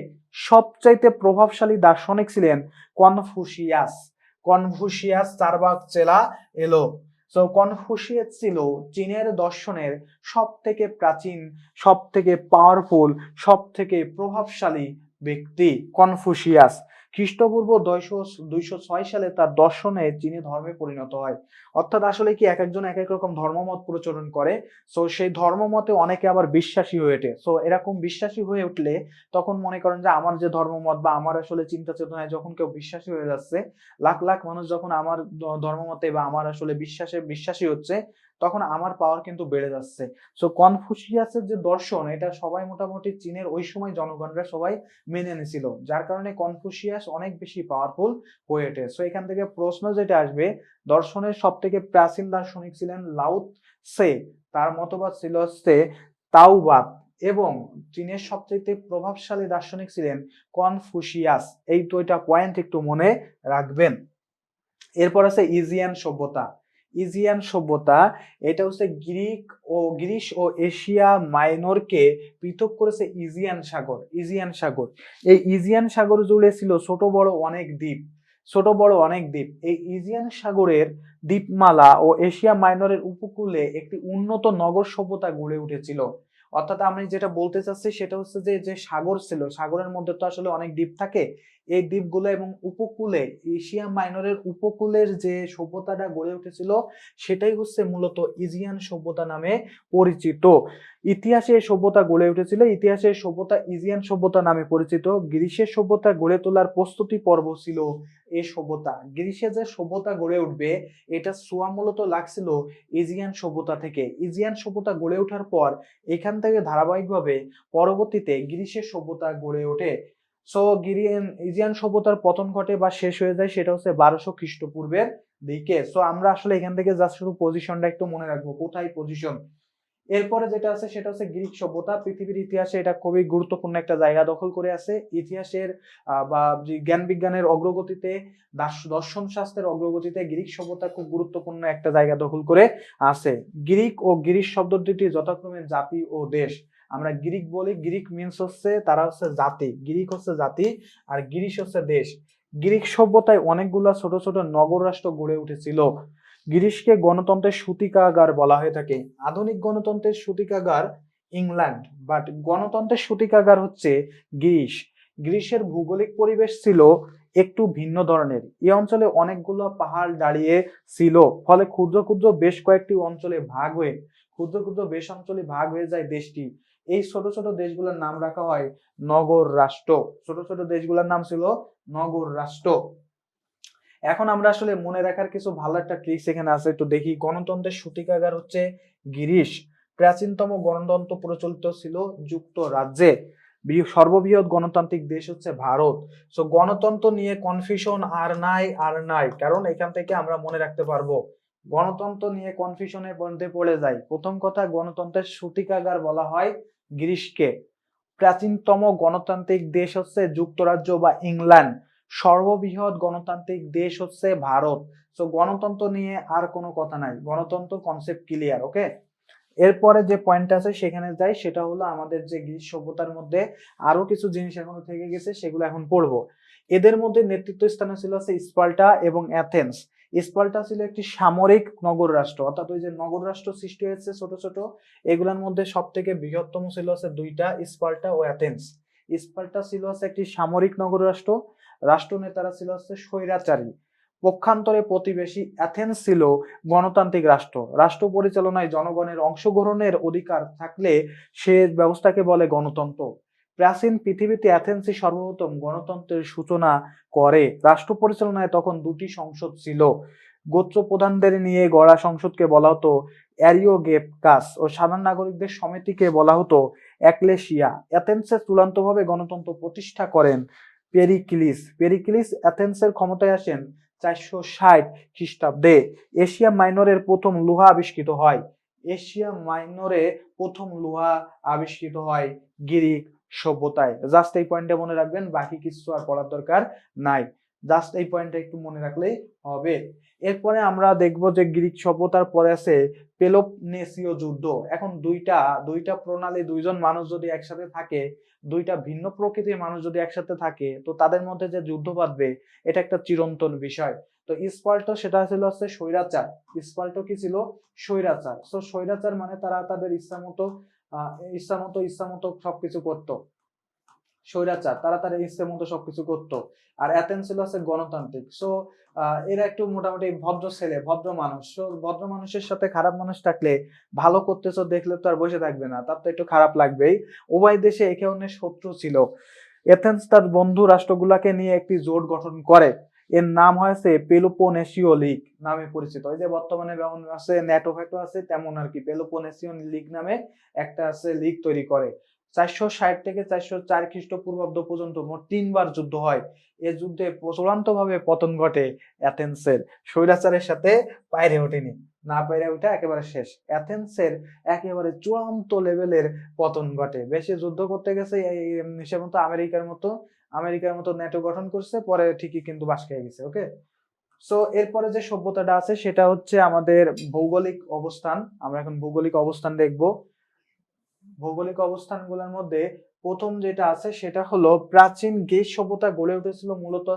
সবচাইতে প্রভাবশালী দার্শনিক ছিলেন কনফুসিয়াস 4 ভাগ চেলা এলো। তো কনফুসিয়াস ছিল চীনের দর্শনের সব থেকে প্রাচীন, সব থেকে পাওয়ারফুল, সব থেকে প্রভাবশালী ব্যক্তি কনফুসিয়াস। খ্রিস্টপূর্ব 206 সালে তার দর্শনে চীনে ধর্মে পরিণত হয়। অর্থাৎ আসলে কি, এক একজন এক এক রকম ধর্মমত প্রচলন করে। সো সেই ধর্মমতে অনেকে আবার বিশ্বাসী হয়ে ওঠে। সো এরকম বিশ্বাসী হয়ে উঠলে তখন মনে করেন যে আমার যে ধর্মমত বা আমার আসলে চিন্তা চেতনায় যখন কেউ বিশ্বাসী হয়ে যাচ্ছে, লাখ লাখ মানুষ যখন আমার ধর্মমতে বা আমার আসলে বিশ্বাসী হচ্ছে, তখন আমার পাওয়ার কিন্তু বেড়ে যাচ্ছে। সো কনফুসিয়াসের যে দর্শন, এটা সবাই মোটামুটি চীনের ওই সময় জনগণরা সবাই মেনে নিয়েছিল, যার কারণে কনফুসিয়াস অনেক বেশি পাওয়ারফুল হয়ে ওঠে। সো এখান থেকে প্রশ্ন যেটা আসবে, দর্শনের সব থেকে প্রাচীন দার্শনিক ছিলেন লাউত সে, তার মতবাদ ছিল হচ্ছে তাওবাদ, এবং চীনের সবচেয়ে প্রভাবশালী দার্শনিক ছিলেন কনফুসিয়াস। এই দুইটা পয়েন্ট একটু মনে রাখবেন। এরপর আছে ইজিয়ান সভ্যতা। এটা হচ্ছে গ্রিস ও এশিয়া মাইনরকে পৃথক করেছে ইজিয়ান সাগর। এই ইজিয়ান সাগর জুড়ে ছিল ছোট বড় অনেক দ্বীপ। এই ইজিয়ান সাগরের দ্বীপমালা ও এশিয়া মাইনরের উপকূলে একটি উন্নত নগর সভ্যতা গড়ে উঠেছিল। অর্থাৎ আমি যেটা বলতে চাচ্ছি সেটা হচ্ছে যে সাগর ছিল, সাগরের মধ্যে তো আসলে অনেক দ্বীপ থাকে। এই দ্বীপগুলো এবং উপকূলে, এশিয়া মাইনরের উপকূলের যে সভ্যতাটা গড়ে উঠেছিল সেটাই হচ্ছে মূলত ইজিয়ান সভ্যতা নামে পরিচিত। ইতিহাসে এই সভ্যতা গড়ে উঠেছিল, ইতিহাসে সভ্যতা ইজিয়ান সভ্যতা নামে পরিচিত। গ্রিসের সভ্যতা গড়ে তোলার প্রস্তুতি পর্ব ছিল এই সভ্যতা। গ্রিসে যে সভ্যতা গড়ে উঠবে, এটা ছোঁয়া মূলত লাগছিল ইজিয়ান সভ্যতা থেকে। ইজিয়ান সভ্যতা গড়ে ওঠার পর এখান থেকে ধারাবাহিকভাবে পরবর্তীতে গ্রিসের সভ্যতা গড়ে ওঠে। সো ইজিয়ান সভ্যতার পতন ঘটে বা শেষ হয়ে যায় সেটা হচ্ছে 1200 খ্রিস্টপূর্বের দিকে। সো আমরা আসলে এখান থেকে জাস্ট শুধু পজিশনটা একটু মনে রাখবো, কোথায় পজিশন। এরপরে যেটা আছে সেটা হচ্ছে গ্রিক সভ্যতা। পৃথিবীর ইতিহাসে এটা খুবই গুরুত্বপূর্ণ একটা জায়গা দখল করে আছে। ইতিহাসের বা জ্ঞান বিজ্ঞানের অগ্রগতিতে, দর্শন শাস্ত্রের অগ্রগতিতে গ্রিক সভ্যতা খুব গুরুত্বপূর্ণ একটা জায়গা দখল করে আছে। গ্রিক ও গ্রিস শব্দ দুটি যথাক্রমে জাতি ও দেশ। আমরা গ্রিক বলি, গ্রিক মিনস হচ্ছে তারা হচ্ছে জাতি, গ্রিক হচ্ছে জাতি আর গ্রিস হচ্ছে দেশ। গ্রিক সভ্যতায় অনেকগুলা ছোট ছোট নগর রাষ্ট্র গড়ে উঠেছিল। গ্রিসকে গণতন্ত্রের সূতিকাগার বলা হয়ে থাকে। আধুনিক গণতন্ত্রের সূতিকাগার ইংল্যান্ড, বাট গণতন্ত্রের সূতিকাগার হচ্ছে গ্রিস। গ্রিসের ভৌগোলিক পরিবেশ ছিল একটু ভিন্ন ধরনের। এই অঞ্চলে অনেকগুলো পাহাড় দাঁড়িয়ে ছিল, ফলে ক্ষুদ্র ক্ষুদ্র বেশ কয়েকটি অঞ্চলে ভাগ হয়ে যায় দেশটি। এই ছোট ছোট দেশগুলোর নাম রাখা হয় নগর রাষ্ট্র। ছোট ছোট দেশগুলোর নাম ছিল নগর রাষ্ট্র। এখন আমরা আসলে মনে রাখার কিছু ভালো একটা ট্রিক্স এখানে আছে, একটু দেখি। গণতন্ত্রের সূতিকাগার হচ্ছে গ্রিস। প্রাচীনতম গণতন্ত্র প্রচলিত ছিল যুক্তরাজ্যে। সর্ববৃহৎ গণতান্ত্রিক দেশ হচ্ছে ভারত। সো গণতন্ত্র নিয়ে কনফিউশন আর নাই, কারণ এখান থেকে আমরা মনে রাখতে পারবো। গণতন্ত্র নিয়ে কনফিউশনের মধ্যে পড়ে যায়। প্রথম কথা, গণতন্ত্রের সূতিকাগার বলা হয় গ্রিসকে। প্রাচীনতম গণতান্ত্রিক দেশ হচ্ছে যুক্তরাজ্য বা ইংল্যান্ড। সর্ববৃহৎ গণতান্ত্রিক দেশ হচ্ছে ভারত। সো গণতন্ত্র নিয়ে আর কোনো কথা নাই, গণতন্ত্র কনসেপ্ট ক্লিয়ার। ওকে, এরপরে যে পয়েন্ট আছে সেখানে যাই, সেটা হলো আমাদের যে গ্রিস সভ্যতার মধ্যে আরো কিছু জিনিস এখনো থেকে গেছে, সেগুলো এখন পড়বো। এদের মধ্যে নেতৃত্ব স্থানে ছিল স্পার্টা এবং অ্যাথেন্স। স্পার্টা ছিল একটি সামরিক নগর রাষ্ট্র, অর্থাৎ ওই যে নগর রাষ্ট্র সৃষ্টি হয়েছে ছোট ছোট, এগুলোর মধ্যে সব থেকে বৃহত্তম ছিল দুইটা, স্পার্টা ও অ্যাথেন্স। স্পার্টা ছিল একটি সামরিক নগর রাষ্ট্র। রাষ্ট্রনেতারা ছিল স্বৈরাচারী। পক্ষান্তরে প্রতিবেশী অ্যাথেন্স ছিল গণতান্ত্রিক রাষ্ট্র। রাষ্ট্র পরিচালনায় জনগণের অংশগ্রহণের অধিকার থাকলে সে ব্যবস্থাকে বলে গণতন্ত্র। প্রাচীন পৃথিবীতে অ্যাথেন্সই সর্বপ্রথম গণতন্ত্রের সূচনা করে। রাষ্ট্র পরিচালনায় তখন দুটি সংসদ ছিল। গোত্র প্রধানদের নিয়ে গড়া সংসদকে বলা হতো অ্যারিওগেপকাস ও সাধারণ নাগরিকদের সমিতিকে বলা হতো এক্লেসিয়া। অ্যাথেন্সে চূড়ান্তভাবে গণতন্ত্র প্রতিষ্ঠা করেন পেরিক্লিস। পেরিক্লিস অ্যাথেন্সের ক্ষমতায় আসেন 460 খ্রিস্টাব্দে। এশিয়া মাইনরের প্রথম লোহা আবিষ্কৃত হয়। এশিয়া মাইনরে প্রথম লোহা আবিষ্কৃত হয় গ্রিক সভ্যতায়। জাস্ট এই পয়েন্টটা মনে রাখবেন, বাকি কিছু আর পড়ার দরকার নাই। জাস্ট এই পয়েন্টটা একটু মনে রাখলেই হবে। এরপরে আমরা দেখব যে গ্রিক সভ্যতার পরে আছে পেলোপনেসীয় যুদ্ধ। এখন দুইটা প্রণালী, দুইজন মানুষ যদি একসাথে থাকে, দুইটা ভিন্ন প্রকৃতির মানুষ যদি একসাথে থাকে, তো তাদের মধ্যে যে যুদ্ধ বাঁধবে এটা একটা চিরন্তন বিষয়। তো স্পার্টো সেটা ছিল স্বৈরাচার। স্পার্টো কি ছিল? স্বৈরাচার। তো স্বৈরাচার মানে তারা তাদের ইচ্ছা মতো সবকিছু করতো। স্বৈরাচার, তারা তার ইচ্ছে মতো সবকিছু করতো। আর অ্যাথেন্স ছিল গণতান্ত্রিক। সো এরা একটু মোটামুটি ভদ্র ছেলে, ভদ্র মানুষ। সো ভদ্র মানুষের সাথে খারাপ মানুষ থাকলে, ভালো করতেছো দেখলে তো আর বসে থাকবে না, তার তো একটু খারাপ লাগবেই। উভয় দেশে একে অন্যের শত্রু ছিল। এথেন্স তার বন্ধু রাষ্ট্রগুলাকে নিয়ে একটি জোট গঠন করে। এর নাম হয়েছে পেলোপনেসীয় লীগ নামে পরিচিত। ওই যে বর্তমানে যেমন আছে ন্যাটো ফ্যাটো আছে, তেমন আর কি পেলোপনেসীয় লীগ নামে একটা লীগ তৈরি করে। 460 থেকে 404 খ্রিস্টপূর্বাব্দ পর্যন্ত মোট 3বার যুদ্ধ হয়। এ যুদ্ধে চূড়ান্ত ভাবে পতন ঘটে অ্যাথেন্সের। স্বৈরাচারের সাথে পায়রে ওঠেনি, না পায়রে ওঠা একেবারে শেষ। অ্যাথেন্সের একেবারে চূড়ান্ত লেভেলের পতন ঘটে। বেশি যুদ্ধ করতে গেছে, সে মতো আমেরিকার মতো ন্যাটো গঠন করছে, পরে ঠিকই কিন্তু বাস খেয়ে গেছে। ওকে, সো এরপরে যে সভ্যতাটা আছে সেটা হচ্ছে আমাদের ভৌগোলিক অবস্থান। আমরা এখন ভৌগোলিক অবস্থান দেখব। ভৌগোলিক অবস্থানগুলোর মধ্যে প্রথম যেটা আছে সেটা হলো প্রাচীন গ্রিস সভ্যতা গড়ে উঠেছিল মূলত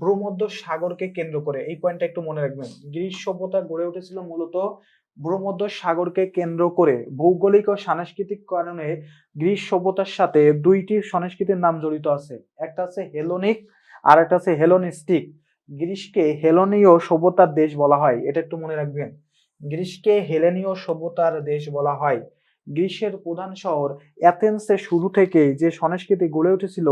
ভূমধ্য সাগরকে কেন্দ্র করে। এই পয়েন্টটা একটু মনে রাখবেন। গ্রিস সভ্যতা গড়ে উঠেছিল মূলত ভূমধ্য সাগরকে কেন্দ্র করে। ভৌগোলিক ও সাংস্কৃতিক কারণে গ্রিস সভ্যতার সাথে দুইটি সংস্কৃতির নাম জড়িত আছে। একটা আছে হেলোনিক আর একটা আছে হেলোনিস্টিক। গ্রিসকে হেলোনীয় সভ্যতার দেশ বলা হয়, এটা একটু মনে রাখবেন। গ্রিসকে হেলেনীয় সভ্যতার দেশ বলা হয়। গ্রিসের প্রধান শহর অ্যাথেন্সে শুরু থেকেই যে সংস্কৃতি গড়ে উঠেছিল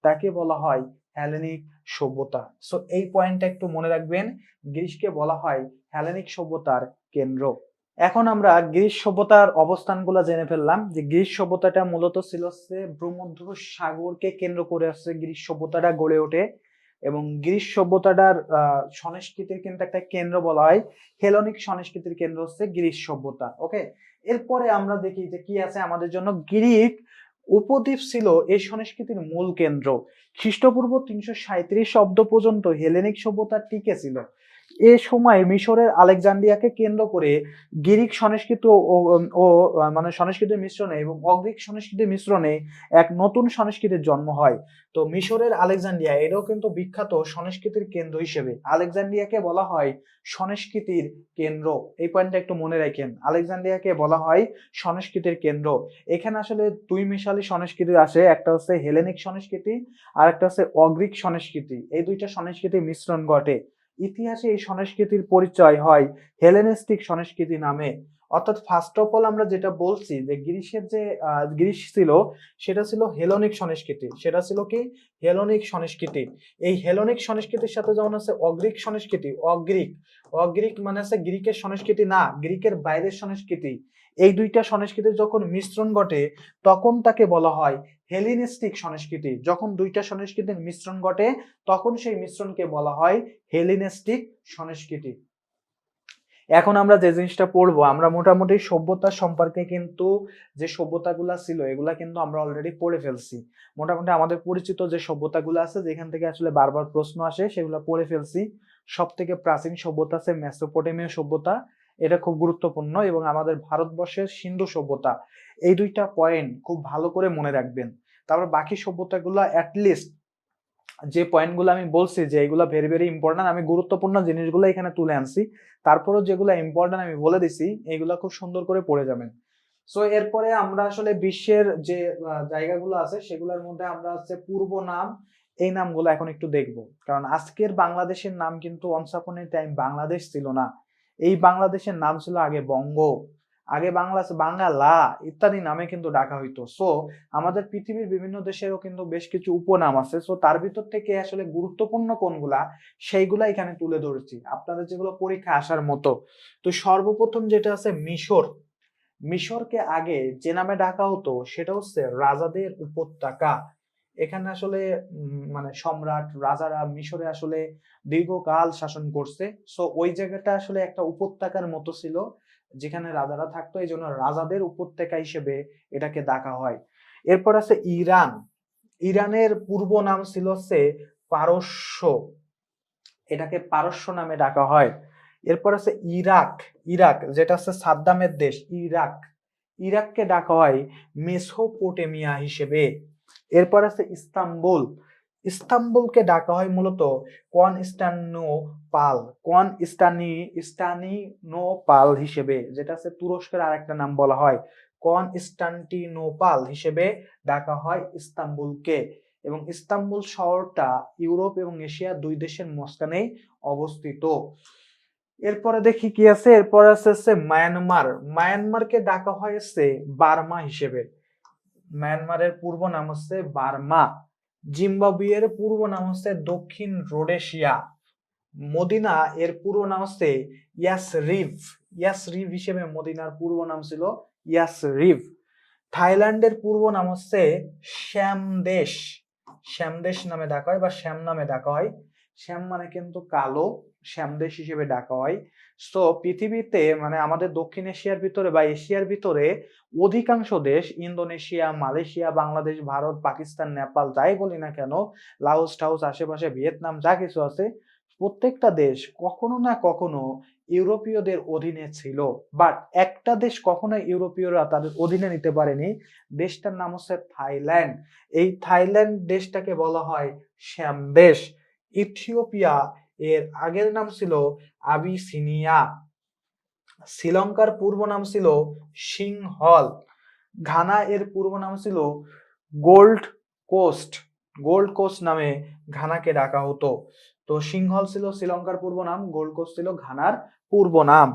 তাকে বলা হয় হেলেনিক সভ্যতা। সো এই পয়েন্টটা একটু মনে রাখবেন, গ্রিসকে বলা হয় হেলেনিক সভ্যতার কেন্দ্র। এখন আমরা গ্রিস সভ্যতার অবস্থানগুলো জেনে ফেললাম। যে গ্রিস সভ্যতাটা মূলত ছিল ভূমধ্য সাগরকে কেন্দ্র করে গ্রিস সভ্যতাটা গড়ে ওঠে। এবং গ্রিস সভ্যতাটার সংস্কৃতির কিন্তু একটা কেন্দ্র বলা হয়, হেলেনিক সংস্কৃতির কেন্দ্র গ্রিস সভ্যতা। ওকে, এরপরে আমরা দেখি যে কি আছে আমাদের জন্য। গ্রিক উপদ্বীপ ছিল এই সংস্কৃতির মূল কেন্দ্র। খ্রিস্টপূর্ব 337 অব্দ পর্যন্ত হেলেনিক সভ্যতা টিকে ছিল। এ সময় মিশরের আলেকজান্দ্রিয়াকে কেন্দ্র করে গ্রিক সংস্কৃতি ও মানে সংস্কৃতির মিশ্রণে এবং অগ্রিক সংস্কৃতির মিশ্রণে এক নতুন সংস্কৃতির জন্ম হয়। তো মিশরের আলেকজান্দ্রিয়া এটাও কিন্তু বিখ্যাত সংস্কৃতির কেন্দ্র হিসেবে। আলেকজান্দ্রিয়াকে বলা হয় সংস্কৃতির কেন্দ্র। এই পয়েন্টটা একটু মনে রাখেন, আলেকজান্দ্রিয়াকে বলা হয় সংস্কৃতির কেন্দ্র। এখানে আসলে দুই মিশালি সংস্কৃতি আসে, একটা হচ্ছে হেলেনিক সংস্কৃতি আর একটা হচ্ছে অগ্রিক সংস্কৃতি। এই দুইটা সংস্কৃতির মিশ্রণ ঘটে। ইতিহাসে এই সংস্কৃতির পরিচয় হয় হেলেনিস্টিক সংস্কৃতি নামে। অর্থাৎ ফার্স্ট অফ অল আমরা যেটা বলছি যে গ্রিসের যে গ্রিস ছিল সেটা ছিল হেলেনিক সংস্কৃতি। সেটা ছিল কি? হেলেনিক সংস্কৃতি। এই হেলেনিক সংস্কৃতির সাথে যেমন আছে অগ্রিক সংস্কৃতি, অগ্রিক অগ্রিক মানে আছে গ্রিকের সংস্কৃতি না, গ্রিকের বাইরের সংস্কৃতি। এই দুইটা সংস্কৃতির যখন মিশ্রণ ঘটে তখন তাকে বলা হয় হেলেনিস্টিক সংস্কৃতি। যখন দুইটা সংস্কৃতির মিশ্রণ ঘটে তখন সেই মিশ্রণকে বলা হয় হেলেনিস্টিক সংস্কৃতি। এখন আমরা যে জিনিসটা পড়বো, আমরা মোটামুটি সভ্যতা সম্পর্কে কিন্তু যে সভ্যতাগুলা ছিল এগুলা কিন্তু আমরা অলরেডি পড়ে ফেলছি। মোটামুটি আমাদের পরিচিত যে সভ্যতাগুলো আছে যেখান থেকে আসলে বারবার প্রশ্ন আসে সেগুলো পড়ে ফেলছি। সব থেকে প্রাচীন সভ্যতা আছে মেসোপটেমীয় সভ্যতা, এটা খুব গুরুত্বপূর্ণ, এবং আমাদের ভারতবর্ষের সিন্ধু সভ্যতা। এই দুইটা পয়েন্ট খুব ভালো করে মনে রাখবেন। তারপর বাকি সভ্যতাগুলো অ্যাটলিস্ট যে পয়েন্টগুলো আমি বলছি যে এগুলো ভেরি ভেরি ইম্পর্টেন্ট, আমি গুরুত্বপূর্ণ জিনিসগুলো এখানে তুলে আনছি। তারপরেও যেগুলো ইম্পর্টেন্ট আমি বলে দিছি এগুলো খুব সুন্দর করে পড়ে যাবেন। সো এরপরে আমরা আসলে বিশ্বের যে জায়গাগুলো আছে সেগুলোর মধ্যে আমরা হচ্ছে পূর্ব নাম, এই নামগুলো এখন একটু দেখবো। কারণ আজকের বাংলাদেশের নাম কিন্তু ওয়ান্স আপন এ টাইম বাংলাদেশ ছিল না। এই বাংলাদেশের নাম ছিল আগে বঙ্গ, আগে বাংলা ইত্যাদি নামে কিন্তু ডাকা হইতো। সো আমাদের পৃথিবীর বিভিন্ন দেশেরও কিন্তু বেশ কিছু উপনাম আছে। সো তার ভিতর থেকে আসলে গুরুত্বপূর্ণ কোনগুলা সেইগুলা এখানে তুলে ধরেছি আপনাদের যেগুলো পরীক্ষা আসার মতো। তো সর্বপ্রথম যেটা আছে মিশর। মিশরকে আগে যে নামে ডাকা হতো সেটা হচ্ছে রাজাদের উপত্যকা। এখানে আসলে মানে সম্রাট রাজারা মিশরে আসলে দীর্ঘকাল শাসন করছে। সো ওই জায়গাটা আসলে একটা উপত্যকার মতো ছিল যেখানে রাজারা থাকতো, এই জন্য রাজাদের উপত্যকা হিসেবে এটাকে ডাকা হয়। এরপর আছে ইরান। ইরানের পূর্ব নাম ছিল হচ্ছে পারস্য, এটাকে পারস্য নামে ডাকা হয়। এরপর আছে ইরাক। ইরাক যেটা হচ্ছে সাদ্দামের দেশ, ইরাক, ইরাককে ডাকা হয় মেসোপটেমিয়া হিসেবে। এরপর আছে ইস্তাম্বুল। ইস্তাম্বুলকে ডাকা হয় মূলত কনস্টান্টিনোপাল, কনস্টান্টিনোপাল হিসেবে, যেটা আছে তুরস্কের আরেকটা নাম বলা হয়। কনস্টান্টিনোপাল হিসেবে ডাকা হয় ইস্তাম্বুলকে। এবং ইস্তাম্বুল শহরটা ইউরোপ এবং এশিয়া দুই দেশের মাঝখানে অবস্থিত। এরপরে দেখি কি আছে, এরপরে আছে মায়ানমার। মায়ানমারকে ডাকা হয়েছে বার্মা হিসেবে। মায়ানমারের পূর্ব নাম হচ্ছে বার্মা। জিম্বাবুয়ের পূর্ব নাম হচ্ছে দক্ষিণ রোডেশিয়া। মদিনা এর পূর্ব নাম হচ্ছে ইয়াসরিফ। ইয়াসরিফ হিসেবে মদিনার পূর্ব নাম ছিল ইয়াসরিফ। থাইল্যান্ডের পূর্ব নাম হচ্ছে শ্যামদেশ। শ্যামদেশ নামে ডাকা হয় বা শ্যাম নামে ডাকা হয়। শ্যাম মানে কিন্তু কালো, শ্যামদেশ হিসেবে ডাকা হয়। সো পৃথিবীতে মানে আমাদের দক্ষিণ এশিয়ার ভিতরে বা এশিয়ার ভিতরে অধিকাংশ দেশ, ইন্দোনেশিয়া, মালয়েশিয়া, বাংলাদেশ, ভারত, পাকিস্তান, নেপাল, যাই বলি না কেন, লাওস টাউস আশেপাশে ভিয়েতনাম যা কিছু আছে, প্রত্যেকটা দেশ কখনো না কখনো ইউরোপীয়দের অধীনে ছিল। বাট একটা দেশ কখনো ইউরোপীয়রা তাদের অধীনে নিতে পারেনি, দেশটার নাম হচ্ছে থাইল্যান্ড। এই থাইল্যান্ড দেশটাকে বলা হয় শ্যাম দেশ। ইথিওপিয়া এর আগের নাম ছিল আবিসিনিয়া। শ্রীলঙ্কার পূর্ব নাম ছিল সিংহল। ঘানা এর পূর্ব নাম ছিল গোল্ড কোস্ট। গোল্ড কোস্ট নামে ঘানাকে ডাকা হতো। তো সিংহল ছিল শ্রীলঙ্কার পূর্ব নাম, গোল্ড কোস্ট ছিল ঘানার পূর্ব নাম।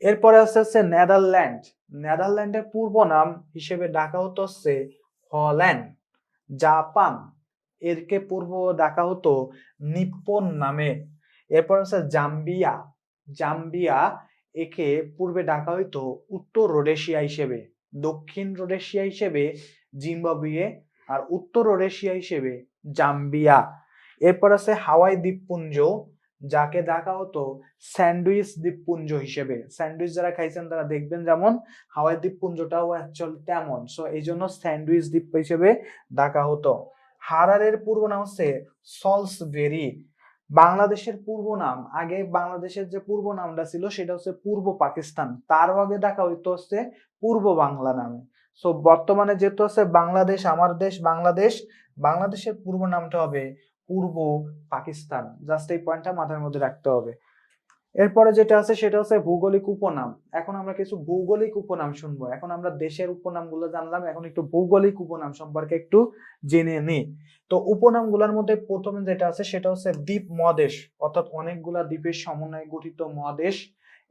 এরপরে হচ্ছে নেদারল্যান্ড। নেদারল্যান্ডের পূর্ব নাম হিসেবে ডাকা হতো হচ্ছে হল্যান্ড। জাপান এরকে পূর্ব ডাকা হতো নিপ্পন নামে। এরপর হচ্ছে জাম্বিয়া। জাম্বিয়া একে পূর্বে ডাকা হইতো উত্তর রোডেশিয়া হিসেবে। দক্ষিণ রোডেশিয়া হিসেবে জিম্বাবুয়ে আর উত্তর রোডেশিয়া হিসেবে জাম্বিয়া। এরপর আছে হাওয়াই দ্বীপপুঞ্জ। যাকে ডাকা হতো স্যান্ডউইচ দ্বীপপুঞ্জ হিসেবে। স্যান্ডউইচ যারা খাইছেন তারা দেখবেন যেমন হাওয়াই দ্বীপপুঞ্জটাও অ্যাকচুয়াল তেমন, সো এই জন্য স্যান্ডউইচ দ্বীপ হিসেবে ডাকা হতো। হারারের পূর্ব নাম হচ্ছে সলসবেরি। বাংলাদেশের পূর্ব নাম, আগে বাংলাদেশের যে পূর্ব নামটা ছিল সেটা হচ্ছে পূর্ব পাকিস্তান, তার আগে ডাকা হইতো হচ্ছে পূর্ব বাংলা নামে। সো বর্তমানে যেহেতু আছে বাংলাদেশ, আমার দেশ বাংলাদেশ, বাংলাদেশের পূর্ব নামটা হবে পূর্ব পাকিস্তান। জাস্ট এই পয়েন্টটা মাথার মধ্যে রাখতে হবে। এরপরে যেটা আছে সেটা হচ্ছে ভৌগোলিক উপনাম। এখন আমরা কিছু ভৌগোলিক উপনাম শুনবো। এখন আমরা দেশের উপনাম গুলো জানলাম, এখন একটু ভৌগোলিক উপনাম সম্পর্কে একটু জেনে নিই। তো উপনাম গুলার মধ্যে প্রথমে যেটা আছে সেটা হচ্ছে দ্বীপ মহাদেশ, অর্থাৎ অনেকগুলা দ্বীপের সমন্বয়ে গঠিত মহাদেশ।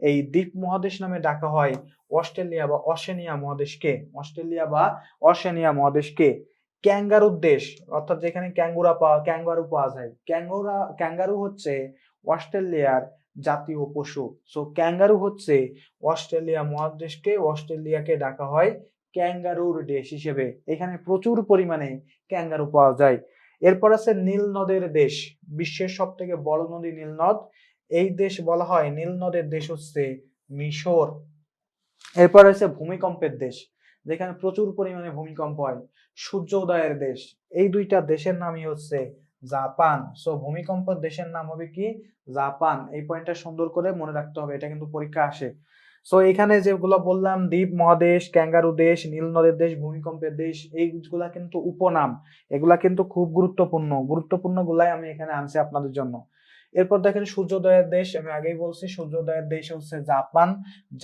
এই দ্বীপ মহাদেশ নামে ডাকা হয় অস্ট্রেলিয়া বা অশেনিয়া মহাদেশকে। অস্ট্রেলিয়া বা অশেনিয়া মহাদেশকে। ক্যাঙ্গারুর দেশ, অর্থাৎ যেখানে ক্যাঙ্গারু পাওয়া যায়। ক্যাঙ্গারু হচ্ছে অস্ট্রেলিয়ার জাতীয় পশু। সো ক্যাঙ্গারু হচ্ছে অস্ট্রেলিয়া মহাদেশকে, অস্ট্রেলিয়াকে ডাকা হয় ক্যাঙ্গারুর দেশ হিসেবে। এখানে প্রচুর পরিমাণে ক্যাঙ্গারু পাওয়া যায়। এরপর আছে নীল নদের দেশ, বিশ্বের সব থেকে বড় নদী নীল নদ, এই দেশ বলা হয় নীল নদের দেশ হচ্ছে মিশর। এরপর হচ্ছে ভূমিকম্পের দেশ, যেখানে প্রচুর পরিমাণে ভূমিকম্প হয়। সূর্য উদয়ের দেশ, এই দুইটা দেশের নামই হচ্ছে জাপান। সো ভূমিকম্পের দেশের নাম হবে কি? জাপান। এই পয়েন্টটা সুন্দর করে মনে রাখতে হবে, এটা কিন্তু পরীক্ষা আসে। সো এখানে যেগুলো বললাম, দ্বীপ মহাদেশ, ক্যাঙ্গারু দেশ, নীল নদের দেশ, ভূমিকম্পের দেশ, এইগুলা কিন্তু উপনাম। এগুলা কিন্তু খুব গুরুত্বপূর্ণ গুলাই আমি এখানে আনছি আপনাদের জন্য। এরপর দেখেন সূর্যোদয়ের দেশ, আমি আগেই বলছি সূর্যোদয়ের দেশ হচ্ছে জাপান।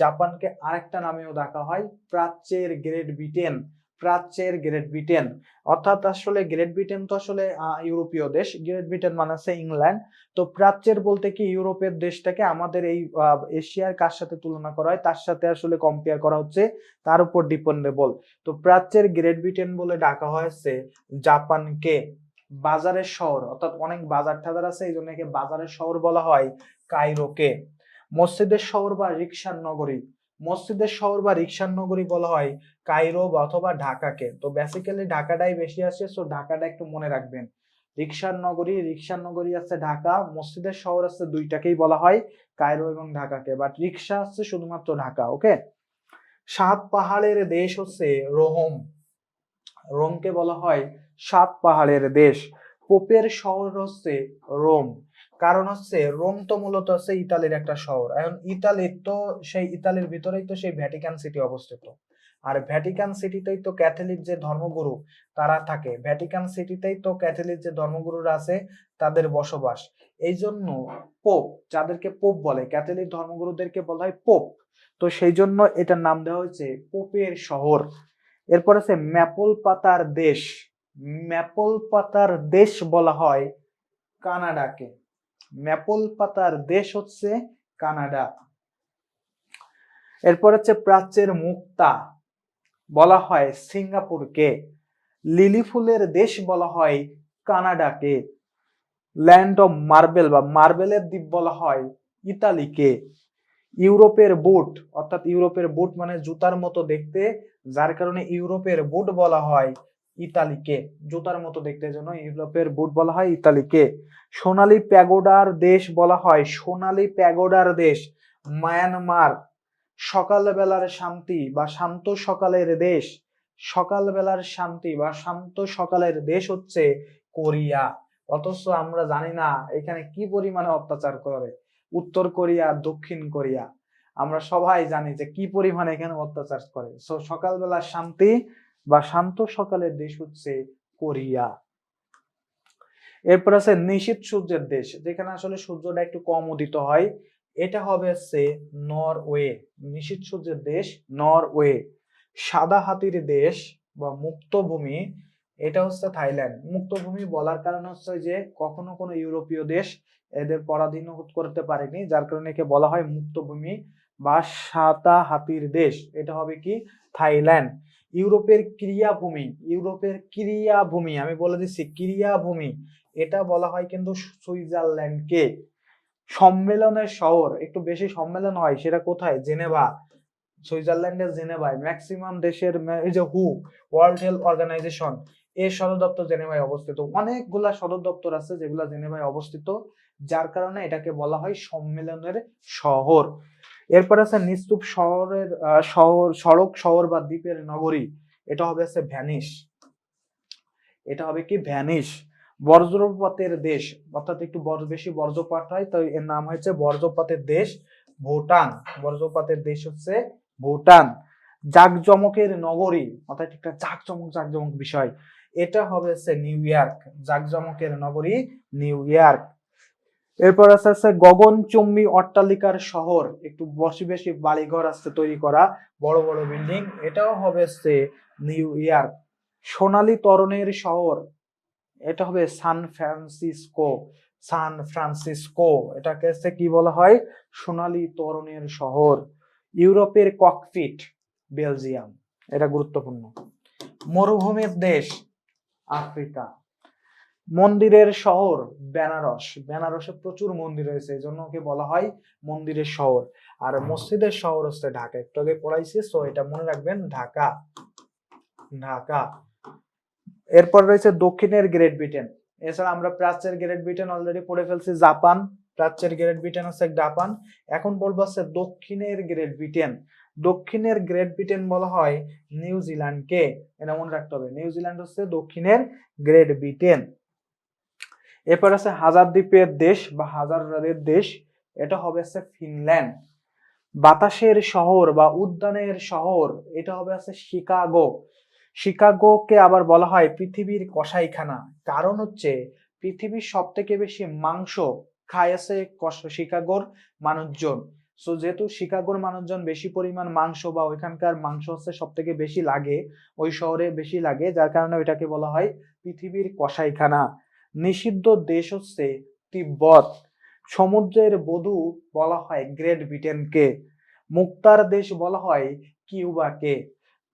জাপানকে আরেকটা নামেও ডাকা হয় প্রাচ্যের গ্রেট ব্রিটেন। প্রাচ্যের গ্রেট ব্রিটেন, অর্থাৎ আসলে গ্রেট ব্রিটেন তো আসলে ইউরোপীয় দেশ, গ্রেট ব্রিটেন মানে হচ্ছে ইংল্যান্ড। তো প্রাচ্যের বলতে কি ইউরোপের দেশটাকে আমাদের এই এশিয়ার কার সাথে তুলনা করা হয়, তার সাথে আসলে কম্পেয়ার করা হচ্ছে, তার উপর ডিপেন্ডেবল। তো প্রাচ্যের গ্রেট ব্রিটেন বলে ডাকা হয়েছে জাপানকে। বাজারের শহর, অর্থাৎ অনেক বাজার টাজার আছে, এই জন্য একে বাজারের শহর বলা হয় কায়রোকে। মসজিদের শহর বা রিকশার নগরী, মসজিদের শহর বা রিকশার নগরী বলা হয় কায়রো অথবা ঢাকাকে। তো বেসিক্যালি ঢাকাটাই বেশি আসে, সো ঢাকাটা একটু মনে রাখবেন। রিকশার নগরী আছে ঢাকা, মসজিদের শহর আছে দুইটাকেই বলা হয় কায়রো এবং ঢাকাকে, বাট রিকশা আছে শুধুমাত্র ঢাকা। ওকে। সাত পাহাড়ের দেশ হচ্ছে রোম। রোমকে বলা হয় সাত পাহাড়ের দেশ। পোপের শহর হচ্ছে রোম, কারণ হচ্ছে রোম তো মূলত হচ্ছে ইতালির একটা শহর। এখন ইতালির তো সেই ইতালির ভিতরেই তো সেই ভ্যাটিকান সিটি অবস্থিত, আর ভ্যাটিকান সিটিতেই তো ক্যাথলিক যে ধর্মগুরু তারা থাকে, ভ্যাটিকান সিটিতেই তো ক্যাথলিক যে ধর্মগুরুরা আছে তাদের বসবাস। এই জন্য পোপ, যাদেরকে পোপ বলে, ক্যাথলিক ধর্মগুরুদেরকে বলা হয় পোপ। তো সেই জন্য এটার নাম দেওয়া হয়েছে পোপের শহর। এরপর আছে ম্যাপল পাতার দেশ। ম্যাপল পাতার দেশ বলা হয় কানাডাকে। ম্যাপল পাতার দেশ হচ্ছে কানাডা। এরপর হচ্ছে প্রাচ্যের মুক্তা বলা হয় সিঙ্গাপুরকে। লিলি ফুলের দেশ বলা হয় কানাডাকে। ল্যান্ড অফ মার্বেল বা মার্বেলের দ্বীপ বলা হয় ইতালিকে। ইউরোপের বুট, অর্থাৎ ইউরোপের বুট মানে জুতার মতো দেখতে, যার কারণে ইউরোপের বুট বলা হয় ইতালিকে। জুতার মতো দেখতে জন্য ইউরোপের বুট বলা হয় ইতালিকে। সোনালী প্যাগোডার দেশ বলা হয়, সোনালী প্যাগোডার দেশ মায়ানমার। সকালবেলার শান্তি বা শান্ত সকালের দেশ, সকালবেলার শান্তি বা শান্ত সকালের দেশ হচ্ছে কোরিয়া। অথচ আমরা জানি না এখানে কি পরিমাণে অত্যাচার করে উত্তর কোরিয়া, দক্ষিণ কোরিয়া। আমরা সবাই জানি যে কি পরিমাণে এখানে অত্যাচার করে। সো সকালবেলার শান্তি বা শান্ত সকালের দেশ হচ্ছে কোরিয়া। এরপর আছে নিশীথ সূর্যের দেশ, যেখানে আসলে সূর্যটা একটু কম উদিত হয়, এটা হবে হচ্ছে নরওয়ে। নিশীথ সূর্যের দেশ নরওয়ে। সাদা হাতির দেশ বা মুক্তভূমি, এটা হচ্ছে থাইল্যান্ড। মুক্তভূমি বলার কারণ হচ্ছে যে কখনো কোনো ইউরোপীয় দেশ এদের পরাধীন করতে পারেনি, যার কারণে একে বলা হয় মুক্তভূমি বা সাদা হাতির দেশ। এটা হবে কি? থাইল্যান্ড। ইউরোপের ক্রিয়াভূমি, ইউরোপের ক্রিয়াভূমি, আমি বলে দিচ্ছি ক্রিয়াভূমি, এটা বলা হয় কিন্তু সুইজারল্যান্ডকে। সম্মেলনের শহর, একটু বেশি সম্মেলন হয় সেটা কোথায়? জেনেভা। সুইজারল্যান্ডের জেনেভায় ম্যাক্সিমাম দেশের, এই যে হু, ওয়ার্ল্ড হেলথ অর্গানাইজেশন, এর সদর দপ্তর জেনেভায় অবস্থিত। অনেকগুলা সদর দপ্তর আছে যেগুলা জেনেভায় অবস্থিত, যার কারণে এটাকে বলা হয় সম্মেলনের শহর। এরপর আছে নিস্তুপ শহরের সড়ক শহর বা দ্বীপের নগরী, এটা হবে আছে ভ্যানিস। এটা হবে কি ভ্যানিস। বজ্রপাতের দেশ, অর্থাৎ একটু বেশি বজ্রপাত হয়, তো এর নাম হয়েছে বজ্রপাতের দেশ ভুটান। বজ্রপাতের দেশ হচ্ছে ভুটান। জাকজমকের নগরী, অর্থাৎ একটা জাকজমক বিষয়, এটা হবে হচ্ছে নিউ ইয়র্ক। জাকজমকের নগরী নিউ ইয়র্ক। এরপর আছে গগনচুম্বী অট্টালিকার শহর, একটু বেশি বাড়িঘর আছে তৈরি করা, বড় বড় বিল্ডিং, এটাও হবে হচ্ছে নিউ ইয়র্ক। সোনালী তরণের শহর, এটা হবে সান ফ্রান্সিসকো। সান ফ্রান্সিসকো, এটাকে কি বলা হয়? সোনালী তরণের শহর। ইউরোপের ককপিট, বেলজিয়াম, এটা গুরুত্বপূর্ণ। মরুভূমির দেশ, আফ্রিকা। মন্দিরের শহর, বেনারস। বেনারসে প্রচুর মন্দির রয়েছে, এই জন্য ওকে বলা হয় মন্দিরের শহর। আর মসজিদের শহর হচ্ছে ঢাকা, একটু আগে পড়াইছি, তো এটা মনে রাখবেন, ঢাকা। ঢাকা। এরপর রয়েছে দক্ষিণের গ্রেট ব্রিটেন। এছাড়া আমরা প্রাচ্যের গ্রেট ব্রিটেন অলরেডি পড়ে ফেলছি, জাপান। প্রাচ্যের গ্রেট ব্রিটেন হচ্ছে জাপান। এখন বলবো হচ্ছে দক্ষিণের গ্রেট ব্রিটেন। দক্ষিণের গ্রেট ব্রিটেন বলা হয় নিউজিল্যান্ডকে, এটা মনে রাখতে হবে, নিউজিল্যান্ড হচ্ছে দক্ষিণের গ্রেট ব্রিটেন। এরপর আছে হাজার দ্বীপের দেশ বা হাজার হ্রদের দেশ, এটা হবে হচ্ছে ফিনল্যান্ড। বাতাসের শহর বা উদ্যানের শহর, এটা হবে আছে শিকাগো। শিকাগোকে আবার বলা হয় পৃথিবীর কসাইখানা, কারণ হচ্ছে পৃথিবীর সব থেকে বেশি মাংস খায় আছে শিকাগোর মানুষজন। সো যেহেতু শিকাগোর মানুষজন বেশি পরিমাণ মাংস বা ওইখানকার মাংস হচ্ছে সব থেকে বেশি লাগে, ওই শহরে বেশি লাগে, যার কারণে ওইটাকে বলা হয় পৃথিবীর কসাইখানা। নিষিদ্ধ দেশ হচ্ছে তিব্বত। সমুদ্রের বধূ বলা হয় গ্রেট ব্রিটেনকে। মুক্তার দেশ বলা হয় কিউবাকে।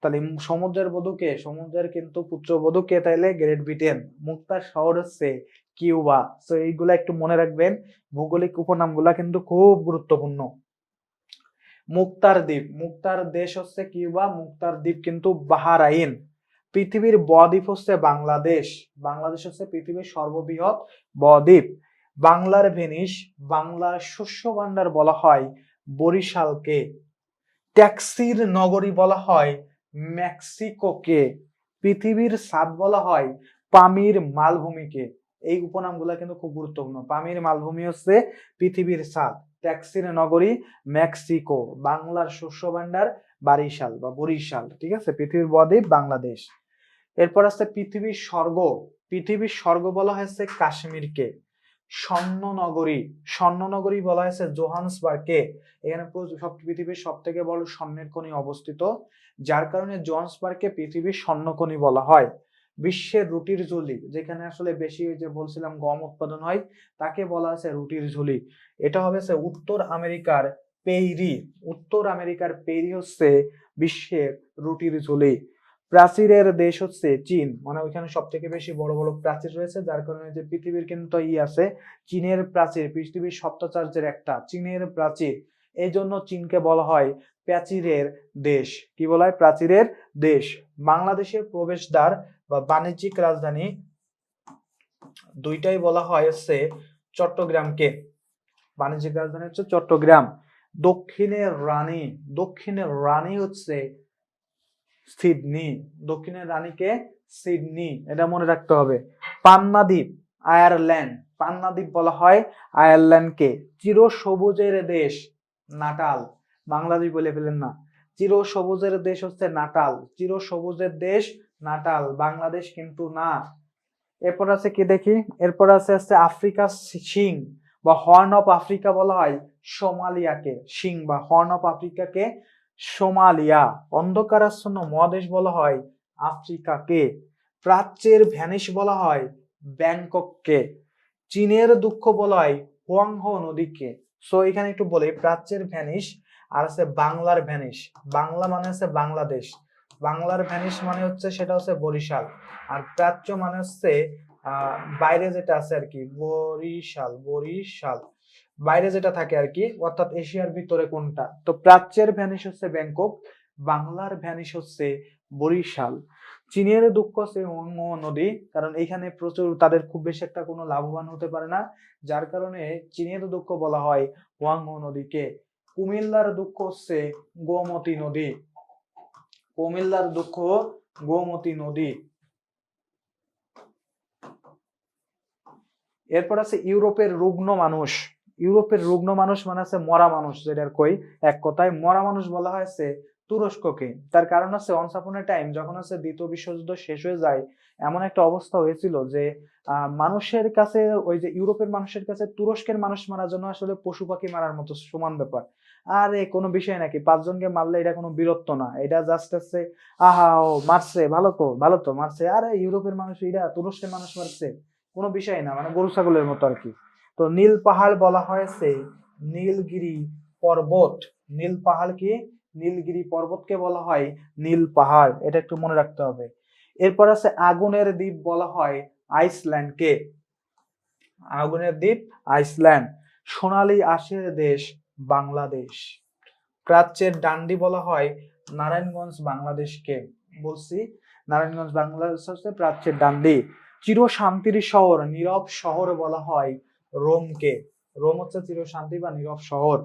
তাহলে সমুদ্রের বধূকে, সমুদ্রের কিন্তু পুত্রবধূকে, তাইলে গ্রেট ব্রিটেন। মুক্তার শহর হচ্ছে কিউবা। তো এইগুলা একটু মনে রাখবেন, ভৌগোলিক উপনামগুলা কিন্তু খুব গুরুত্বপূর্ণ। মুক্তার দ্বীপ, মুক্তার দেশ হচ্ছে কিউবা, মুক্তার দ্বীপ কিন্তু বাহরাইন। পৃথিবীর বদ্বীপ হচ্ছে বাংলাদেশ। বাংলাদেশ হচ্ছে পৃথিবীর সর্ববৃহৎ বদ্বীপ। বাংলার ভেনিস, বাংলার শস্য ভান্ডার বলা হয় বরিশালকে। ট্যাক্সির নগরী বলা হয় মেক্সিকোকে। পৃথিবীর স্বাদ বলা হয় পামির মালভূমিকে। এই উপনামগুলো কিন্তু খুব গুরুত্বপূর্ণ। পামির মালভূমি হচ্ছে পৃথিবীর স্বাদ, ট্যাক্সির নগরী মেক্সিকো, বাংলার শস্য ভান্ডার বারিশাল বা বরিশাল। ঠিক আছে, পৃথিবীর বদ্বীপ বাংলাদেশ। এরপর আছে পৃথিবীর স্বর্গ। পৃথিবীর স্বর্গ বলা হয়েছে কাশ্মীরকে। স্বর্ণনগরী, স্বর্ণনগরী বলা হয়েছে জোহান্সবার্গকে। এখানে পৃথিবীর সব থেকে বড় স্বর্ণের খনি অবস্থিত, যার কারণে জোহান্সবার্গকে পৃথিবীর স্বর্ণখনি বলা হয়। বিশ্বের রুটির ঝুলি, যেখানে আসলে বেশি যে বলছিলাম গম উৎপাদন হয়, তাকে বলা আছে রুটির ঝুলি। এটা হবে উত্তর আমেরিকার পেইরি। উত্তর আমেরিকার পেইরি হচ্ছে বিশ্বের রুটির ঝুলি। প্রাচীরের দেশ হচ্ছে চীন, মানে ওইখানে সব থেকে বেশি বড় বড় প্রাচীর রয়েছে, যার কারণে যে পৃথিবীর কিন্তু আছে চীনের প্রাচীর, পৃথিবীর সপ্তাচার্যের একটা চীনের প্রাচীর, এই জন্য চীনকে বলা হয় প্রাচীরের দেশ। কি বলা হয়? প্রাচীরের দেশ। বাংলাদেশের প্রবেশদ্বার বা বাণিজ্যিক রাজধানী দুইটাই বলা হয় হচ্ছে চট্টগ্রামকে। বাণিজ্যিক রাজধানী হচ্ছে চট্টগ্রাম। দক্ষিণের রানী, দক্ষিণের রানী হচ্ছে সিডনি। দক্ষিণের রানীকে সিডনি, এটা মনে রাখতে হবে। পান্না দ্বীপ, আয়ারল্যান্ড। পান্না দ্বীপ বলা হয় আয়ারল্যান্ডকে। চির সবুজের দেশ, নাটাল। বাংলাদেশ বলে ফেলেন না, চির সবুজের দেশ হচ্ছে নাটাল। চির সবুজের দেশ নাটাল, বাংলাদেশ কিন্তু না। এরপর আছে কি দেখি, এরপর আছে আফ্রিকা সিং বা হর্ন অফ আফ্রিকা বলা হয় সোমালিয়াকে। সিং বা হর্ন অফ আফ্রিকাকে সোমালিয়া। অন্ধকারাচ্ছন্ন মহাদেশ বলা হয় আফ্রিকাকে। প্রাচ্যের ভ্যানিস বলা হয় ব্যাংকককে। চীনের দুঃখ বলা হয় হুয়াংহো নদীকে। সো এখানে একটু বলি, প্রাচ্যের ভ্যানিস আর আছে বাংলার ভ্যানিস। বাংলা মানে হচ্ছে বাংলাদেশ, বাংলার ভ্যানিস মানে হচ্ছে সেটা হচ্ছে বরিশাল, আর প্রাচ্য মানে হচ্ছে বাইরে যেটা আছে আর কি, বরিশাল। বরিশাল বাইরে যেটা থাকে আর কি, অর্থাৎ এশিয়ার ভিতরে কোনটা। তো প্রাচ্যের ভ্যানিস হচ্ছে ব্যাংকক, বাংলার ভ্যানিস হচ্ছে বরিশাল। চীনের দুঃখ হচ্ছে হুয়াংহো নদী, কারণ এইখানে প্রচুর তাদের খুব বেশি একটা কোনো লাভবান হতে পারে না, যার কারণে চীনের দুঃখ বলা হয় হুয়াংহো নদীকে। কুমিল্লার দুঃখ হচ্ছে গোমতী নদী। কুমিল্লার দুঃখ গোমতী নদী। এরপর আছে ইউরোপের রুগ্ন মানুষ। ইউরোপের রুগ্ন মানুষ মানে আছে মরা মানুষ, যেটার কই এক কথায় মরা মানুষ বলা হয়েছে তুরস্ককে। তার কারণ আছে অনস আপন এ টাইম যখন আছে দ্বিতীয় বিশ্বযুদ্ধ শেষ হয়ে যায়, এমন একটা অবস্থা হয়েছিল যে মানুষের কাছে, ওই যে ইউরোপের মানুষের কাছে তুরস্কের মানুষ মারার জন্য আসলে পশু পাখি মারার মতো সমান ব্যাপার। আরে কোনো বিষয় নাকি, পাঁচজনকে মারলে এটা কোনো বীরত্ব না, এটা জাস্ট আছে আহা ও মারছে, ভালো তো ভালো তো মারছে, আরে ইউরোপের মানুষ এরা তুরস্কের মানুষ মারছে, কোনো বিষয় না, মানে গরু ছাগলের মতো আর কি। তো নীল পাহাড় বলা হয়েছে নীলগিরি পর্বত। নীল পাহাড় কি, নীলগিরি পর্বতকে বলা হয় নীল পাহাড়, এটা একটু মনে রাখতে হবে। এরপর আছে আগুনের দ্বীপ বলা হয় আইসল্যান্ডকে। আগুনের দ্বীপ আইসল্যান্ড। সোনালী আঁশের দেশ বাংলাদেশ। প্রাচ্যের ডান্ডি বলা হয় নারায়ণগঞ্জ বাংলাদেশকে। বলছি নারায়ণগঞ্জ বাংলাদেশ হচ্ছে প্রাচ্যের ডান্ডি। চির শান্তির শহর, নীরব শহর বলা হয় রোমকে। রোম হচ্ছে চির শান্তি বা নীরব শহর।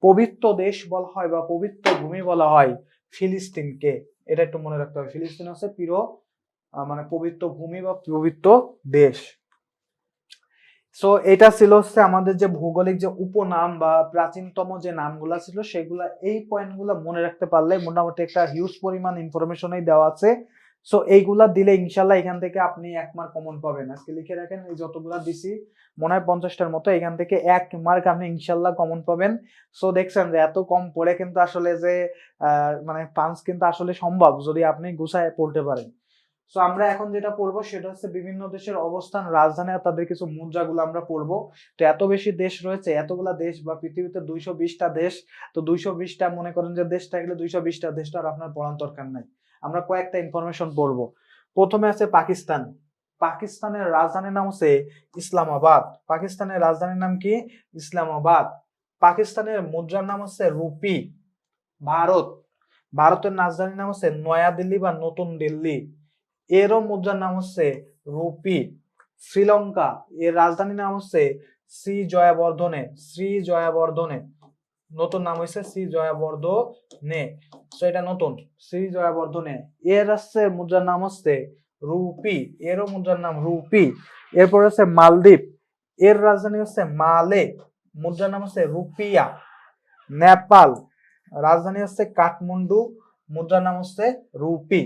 পবিত্র দেশ বলা হয় বা পবিত্র ভূমি বলা হয় ফিলিস্তিনকে। এটা একটু মনে রাখতে হবে, ফিলিস্তিন হচ্ছে মানে পবিত্র ভূমি বা পবিত্র দেশ। সো এটা ছিল হচ্ছে আমাদের যে ভৌগোলিক যে উপনাম বা প্রাচীনতম যে নামগুলা ছিল সেগুলা, এই পয়েন্টগুলো মনে রাখতে পারলে মোটামুটি একটা হিউজ পরিমাণ ইনফরমেশনই দেওয়া আছে। সো এইগুলা দিলে ইনশাল্লাহ এখান থেকে আপনি 1 মার্ক কমন পাবেন। আজকে লিখে রাখেন, এই যতগুলা দিছি মনে হয় 50টার মতো, এখান থেকে 1 মার্ক আপনি ইনশাল্লাহ কমন পাবেন। সো দেখছেন যে এত কম পড়ে কিন্তু আসলে যে মানে পাঁচ কিন্তু আসলে সম্ভব যদি আপনি গুছায় পড়তে পারেন। সো আমরা এখন যেটা পড়বো সেটা হচ্ছে বিভিন্ন দেশের অবস্থান, রাজধানী আর তাদের কিছু মুদ্রাগুলো আমরা পড়বো। তো এত বেশি দেশ রয়েছে, এতগুলা দেশ, বা পৃথিবীতে 220টা দেশ, তো 220টা মনে করেন যে দেশ থাকলে 220টা দেশটা আর আপনার পড়ার দরকার নাই। আমরা কয়েকটা ইনফরমেশন পড়বো। প্রথমে আছে পাকিস্তান। পাকিস্তানের রাজধানীর নাম হচ্ছে ইসলামাবাদ। পাকিস্তানের রাজধানীর নাম কি? ইসলামাবাদ। পাকিস্তানের মুদ্রার নাম হচ্ছে রুপি। ভারত, ভারতের রাজধানীর নাম হচ্ছে নয়াদিল্লি বা নতুন দিল্লি, এরও মুদ্রার নাম হচ্ছে রুপি। শ্রীলঙ্কা, এর রাজধানীর নাম হচ্ছে শ্রী জয়াবর্ধনে। শ্রী জয়াবর্ধনে, নতুন নাম হয়েছে শ্রী জয়াবর্ধনে। তো এটা নতুন, শ্রী জয়াবর্ধনে। এর হচ্ছে মুদ্রার নাম হচ্ছে রুপি, এরও মুদ্রার নাম রুপি। এরপর হচ্ছে মালদ্বীপ, এর রাজধানী হচ্ছে মালে, মুদ্রার নাম হচ্ছে রুপিয়া। নেপাল, রাজধানী হচ্ছে কাঠমান্ডু, মুদ্রার নাম হচ্ছে রুপি।